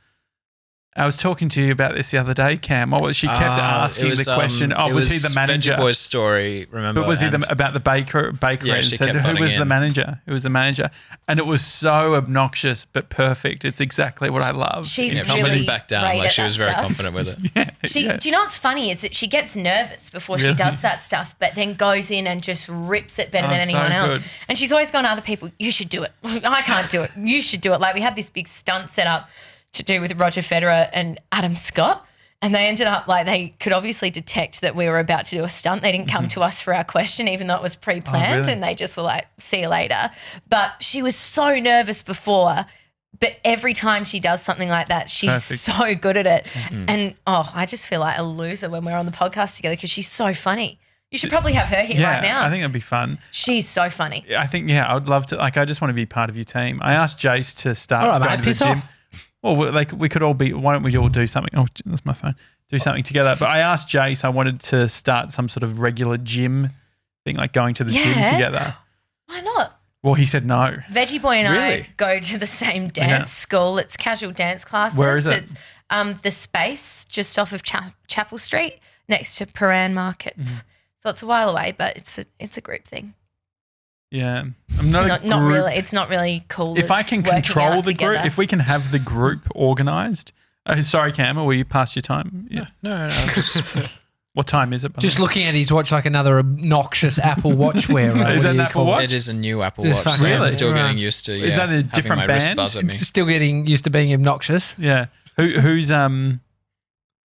I was talking to you about this the other day, Cam. What was she kept asking the question? Was he the manager? Veggie Boy's story, remember? But was he about the bakery? Yeah, And she said, kept who was butting the in. manager? Who was the manager? And it was so obnoxious but perfect. It's exactly what I love. She's Yeah, she really didn't back down. great Like at she was that very stuff. confident with it. Do you know what's funny is that she gets nervous before Really? she does that stuff, but then goes in and just rips it better than so anyone else. good. And she's always gone to other people, you should do it. I can't do it. You should do it. Like we had this big stunt set up to do with Roger Federer and Adam Scott. And they ended up they could obviously detect that we were about to do a stunt. They didn't come to us for our question, even though it was pre-planned. really? And they just were like, see you later. But she was so nervous before. But every time she does something like that, she's Perfect. so good at it. And I just feel like a loser when we're on the podcast together because she's so funny. You should probably have her here right now. I think that'd be fun. She's so funny. I think, I would love to. Like, I just want to be part of your team. I asked Jase to start All right, going mate, to the piss gym. off. Well, we could all be. Why don't we all do something? Oh, that's my phone. Do something together. But I asked Jase. I wanted to start some sort of regular gym thing, like going to the gym Yeah. together. Why not? Well, he said no. Veggie Boy and Really? I go to the same dance school. It's casual dance classes. Where is it? It's the Space just off of Chapel Street next to Paran Markets. So it's a while away, but it's a group thing. Yeah, I'm It's not not a group. really. It's not really cool. If I as can working control out the group, together. if we can have the group organised. Sorry, Cam, were you past your time? Yeah. No, just What time is it? by the Just way? looking at his watch like another obnoxious Apple Watch wearer. Is What that do an you Apple call it? Watch? it is a new Apple Just Watch. So fucking- I'm still Really? getting used to. Is that a having different my wrist band? buzz at me. Still getting used to being obnoxious. Yeah.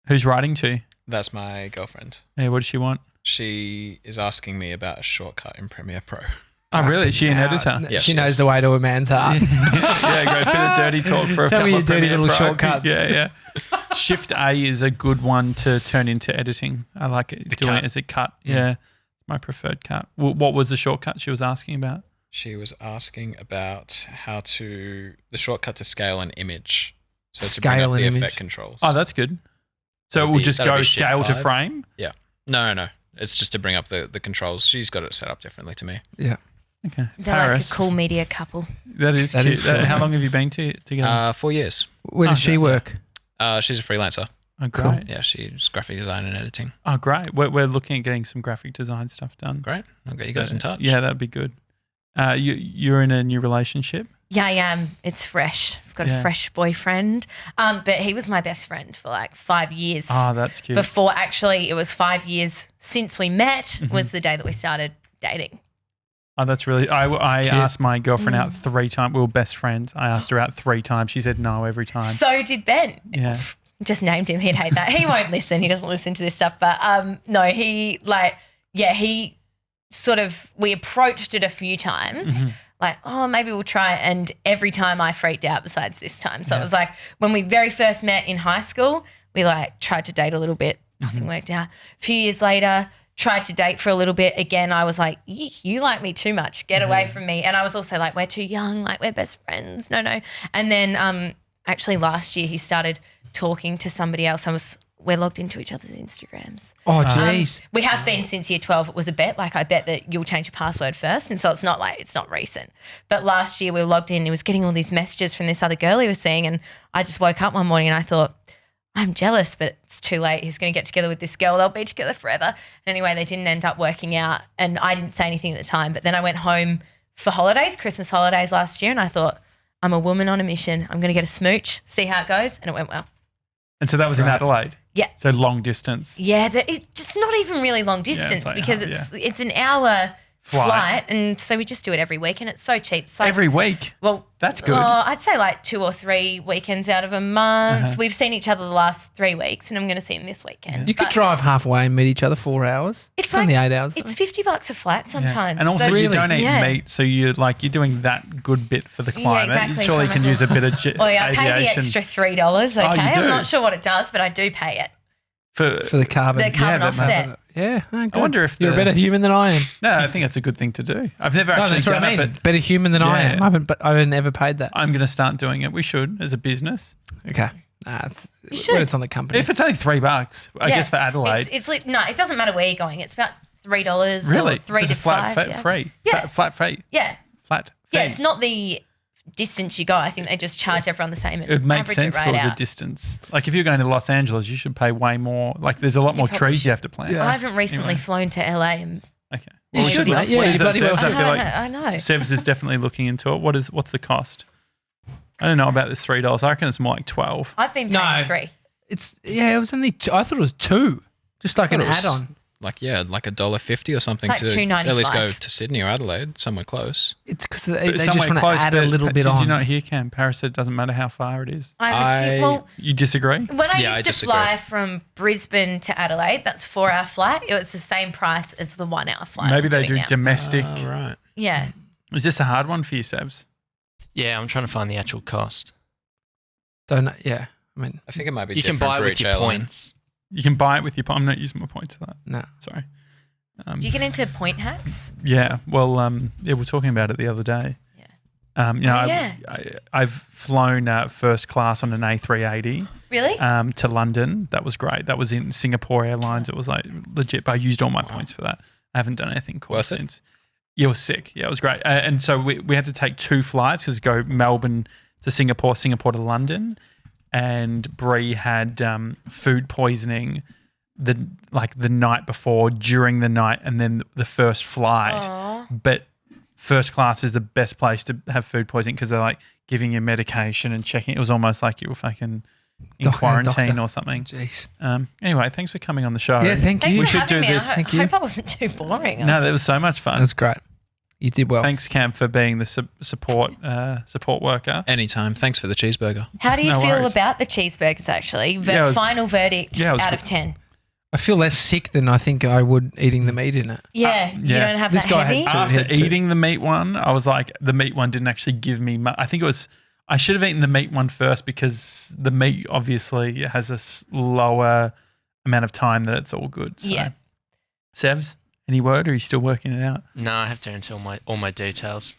Who's writing to? That's my girlfriend. Yeah. What does she want? She is asking me about a shortcut in Premiere Pro. Oh, really? Is she an editor? Yeah, she she knows is. the way to a man's heart. Yeah, great. Bit of dirty talk for a Tell me couple your of dirty Premiere little Pro. shortcuts. Yeah. Shift A is a good one to turn into editing. I like it. Doing cut. it as a cut. Yeah. My preferred cut. What was the shortcut she was asking about? She was asking about the shortcut to scale an image. So to bring Scale up an the image. effect controls. Oh, that's good. So it That'd will be- just that'd go be Shift scale to 5. frame? Yeah. No. It's just to bring up the controls. She's got it set up differently to me. Yeah. Okay. They're Paris. like a cool media couple. That is That cute. is cool. How long have you been together? 4 years. Where does she Okay. work? She's a freelancer. Oh, great. Yeah, she's graphic design and editing. Oh, great. We're looking at getting some graphic design stuff done. Great. I'll get you guys in touch. Yeah, that'd be good. You're in a new relationship? Yeah, I am. It's fresh. I've got Yeah. a fresh boyfriend. But he was my best friend for like 5 years. Oh, that's cute. Before actually, it was 5 years since we met. Mm-hmm. Was the day that we started dating. Oh, that's really. I cute. asked my girlfriend Mm. out 3 times. We were best friends. I asked her out 3 times. She said no every time. So did Ben. Yeah. Just named him. He'd hate that. He won't listen. He doesn't listen to this stuff. But no, he sort of, we approached it a few times. Mm-hmm. Like, oh, maybe we'll try it. And every time I freaked out besides this time. So Yeah. it was like when we very first met in high school, we like tried to date a little bit. Nothing Mm-hmm. worked out. A few years later, tried to date for a little bit. Again, I was like, you like me too much. Get away from me. And I was also like, we're too young. Like, we're best friends. No. And then actually last year he started talking to somebody else. We're logged into each other's Instagrams. Oh, jeez. We have been since year 12. It was a bet. Like, I bet that you'll change your password first. And so it's not recent. But last year we were logged in. He was getting all these messages from this other girl he was seeing. And I just woke up one morning and I thought, I'm jealous, but it's too late. He's going to get together with this girl. They'll be together forever. And anyway, they didn't end up working out. And I didn't say anything at the time. But then I went home for holidays, Christmas holidays last year. And I thought, I'm a woman on a mission. I'm going to get a smooch, see how it goes. And it went well. And so that was in Adelaide? Yeah. So long distance? Yeah, but it's not even really long distance like because half, it's an hour Flight. flight. And so we just do it every week and it's so cheap. It's like, Every week? well, That's good. I'd say like 2 or 3 weekends out of a month. We've seen each other the last 3 weeks and I'm going to see him this weekend. You could But drive halfway and meet each other 4 hours. It's only like- 8 hours. It's $50 a flat Yeah. sometimes. And also So- you Really? don't eat Yeah. meat, so you're doing that good bit for the climate. exactly. You surely So can much use a more. bit of Oh yeah, I pay the aviation extra $3. Okay, you do? I'm not sure what it does, but I do pay it. for the carbon. The carbon that offset. Yeah. Oh, good. I wonder if You're a the- better human than I am. No, I think that's a good thing to do. I've never No, actually that's what done I mean. it, but Better human than I Yeah. am. I haven't ever paid that. I'm going to start doing it. We should as a business. Okay. You should. When it's on the company. If it's only $3, I Yeah. guess for Adelaide. It's like, no, it doesn't matter where you're going. It's about $3 really? or 3 It's to a flat 5. fee. Yeah. Flat fee. Yeah. Flat fee. Yeah, it's not the distance you go. I think they just charge everyone the same. It would make average sense it if it right was a out. distance. Like if you're going to Los Angeles, you should pay way more. Like there's a lot more probably trees you have to plant. Yeah. I haven't recently flown to LA and Okay. You we should, should- mate. Yeah, what you is that, bloody well Sevs? should. I feel like I know. Sevs is definitely looking into it. What's the cost? I don't know about this $3. I reckon it's more like 12. I've been paying No. 3. It was only I thought it was 2. Just like an thought it was- add-on. Like $1.50 or something It's like to at least go $2.95. to Sydney or Adelaide, somewhere close. It's because they It's just somewhere want to close, add a but little bit did on. you not hear Cam? Paris said it doesn't matter how far it is. Well, You disagree? when I Yeah, I used to disagree. fly from Brisbane to Adelaide, that's 4-hour flight. It was the same price as the 1-hour flight. Maybe I'm they doing do now. domestic. Oh, right. Yeah. Is this a hard one for you, Sevs? Yeah, I'm trying to find the actual cost. Don't. Yeah. I mean, I think it might be You can different buy it for with each your airline. points. You can buy it with your I'm not using my points for that. no. Sorry. Do you get into point hacks? Yeah. Well, we were talking about it the other day. Yeah. Yeah. I've flown first class on an A380 Really? to London. That was great. That was in Singapore Airlines. It was like legit, but I used all my points for that. I haven't done anything cool Worth it? since. Yeah, it was sick. Yeah, it was great. And so we had to take 2 flights because go Melbourne to Singapore, Singapore to London. And Bree had food poisoning the night before, during the night, and then the first flight. Aw. But first class is the best place to have food poisoning because they're like giving you medication and checking. It was almost like you were fucking in Doctor. quarantine or something. Jeez. Anyway, thanks for coming on the show. Yeah, thank Thanks you. for should having do me. this. I Thank you. hope I wasn't too boring. No, that was so much fun. That's great. You did well. Thanks, Cam, for being the support worker. Anytime. Thanks for the cheeseburger. How do you No feel worries. about the cheeseburgers, actually? Yeah, it was- Final verdict yeah, it was out good. of 10. I feel less sick than I think I would eating the meat in it. Yeah, you yeah. don't have This that guy had heavy. two. After had to. eating the meat one, I was like, the meat one didn't actually give me much. I think it was, I should have eaten the meat one first because the meat obviously has a slower amount of time that it's all good. So. Yeah. Sevs, any word or are you still working it out? No, I have to enter all my details.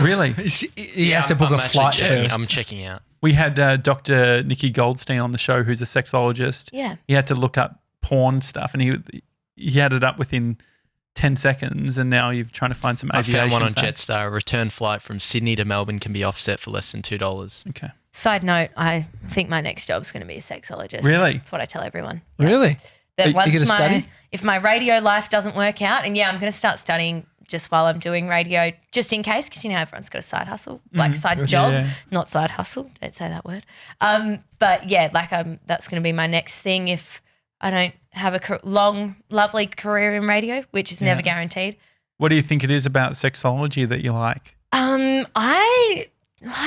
Really? He has to book I'm a actually flight checking. first. I'm checking out. We had Dr. Nikki Goldstein on the show, who's a sexologist. Yeah. He had to look up porn stuff and he had it up within 10 seconds and now you're trying to find some I aviation found one on facts. Jetstar. A return flight from Sydney to Melbourne can be offset for less than $2. Okay. Side note, I think my next job's going to be a sexologist. Really? That's what I tell everyone. Really? That You once gonna study? if my radio life doesn't work out, and yeah, I'm going to start studying just while I'm doing radio, just in case, because you know everyone's got a side hustle, like side job, Yeah. not side hustle. Don't say that word. But yeah, that's going to be my next thing if I don't have a long, lovely career in radio, which is never guaranteed. What do you think it is about sexology that you like? I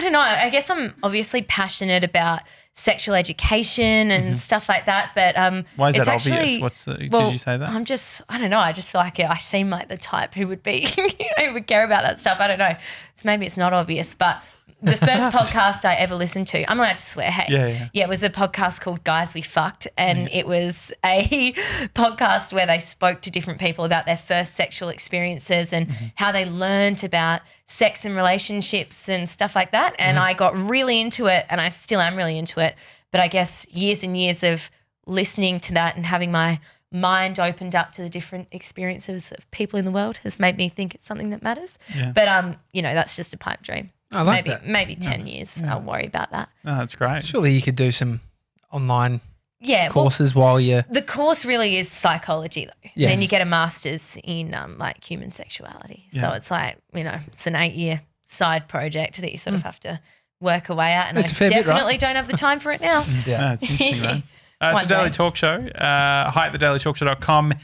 don't know. I guess I'm obviously passionate about sexual education and stuff like that. But Why is it's that actually, obvious? Did you say that? I don't know. I just feel like I seem like the type who would be who would care about that stuff. I don't know. So maybe it's not obvious, but the first podcast I ever listened to, I'm allowed to swear, hey. Yeah. It was a podcast called Guys We Fucked, and it was a podcast where they spoke to different people about their first sexual experiences and how they learned about sex and relationships and stuff like that. And I got really into it, and I still am really into it. But I guess years and years of listening to that and having my mind opened up to the different experiences of people in the world has made me think it's something that matters. Yeah. But that's just a pipe dream. I like that. Maybe 10 years. I'll worry about that. No, that's great. Surely you could do some online Yeah. courses while you're. The course really is psychology though. Yes. Then you get a master's in like human sexuality. So Yeah. it's like, it's an 8-year side project that you sort of have to work away at. And That's a I fair bit, right? definitely don't have the time for it now. No, it's interesting, man. It's One a daily day. talk show. Hi at thedailytalkshow.com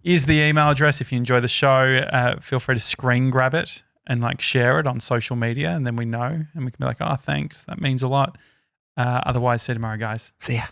is the email address. If you enjoy the show, feel free to screen grab it and share it on social media, and then we know and we can be like, oh, thanks. That means a lot. Otherwise, see you tomorrow, guys. See ya.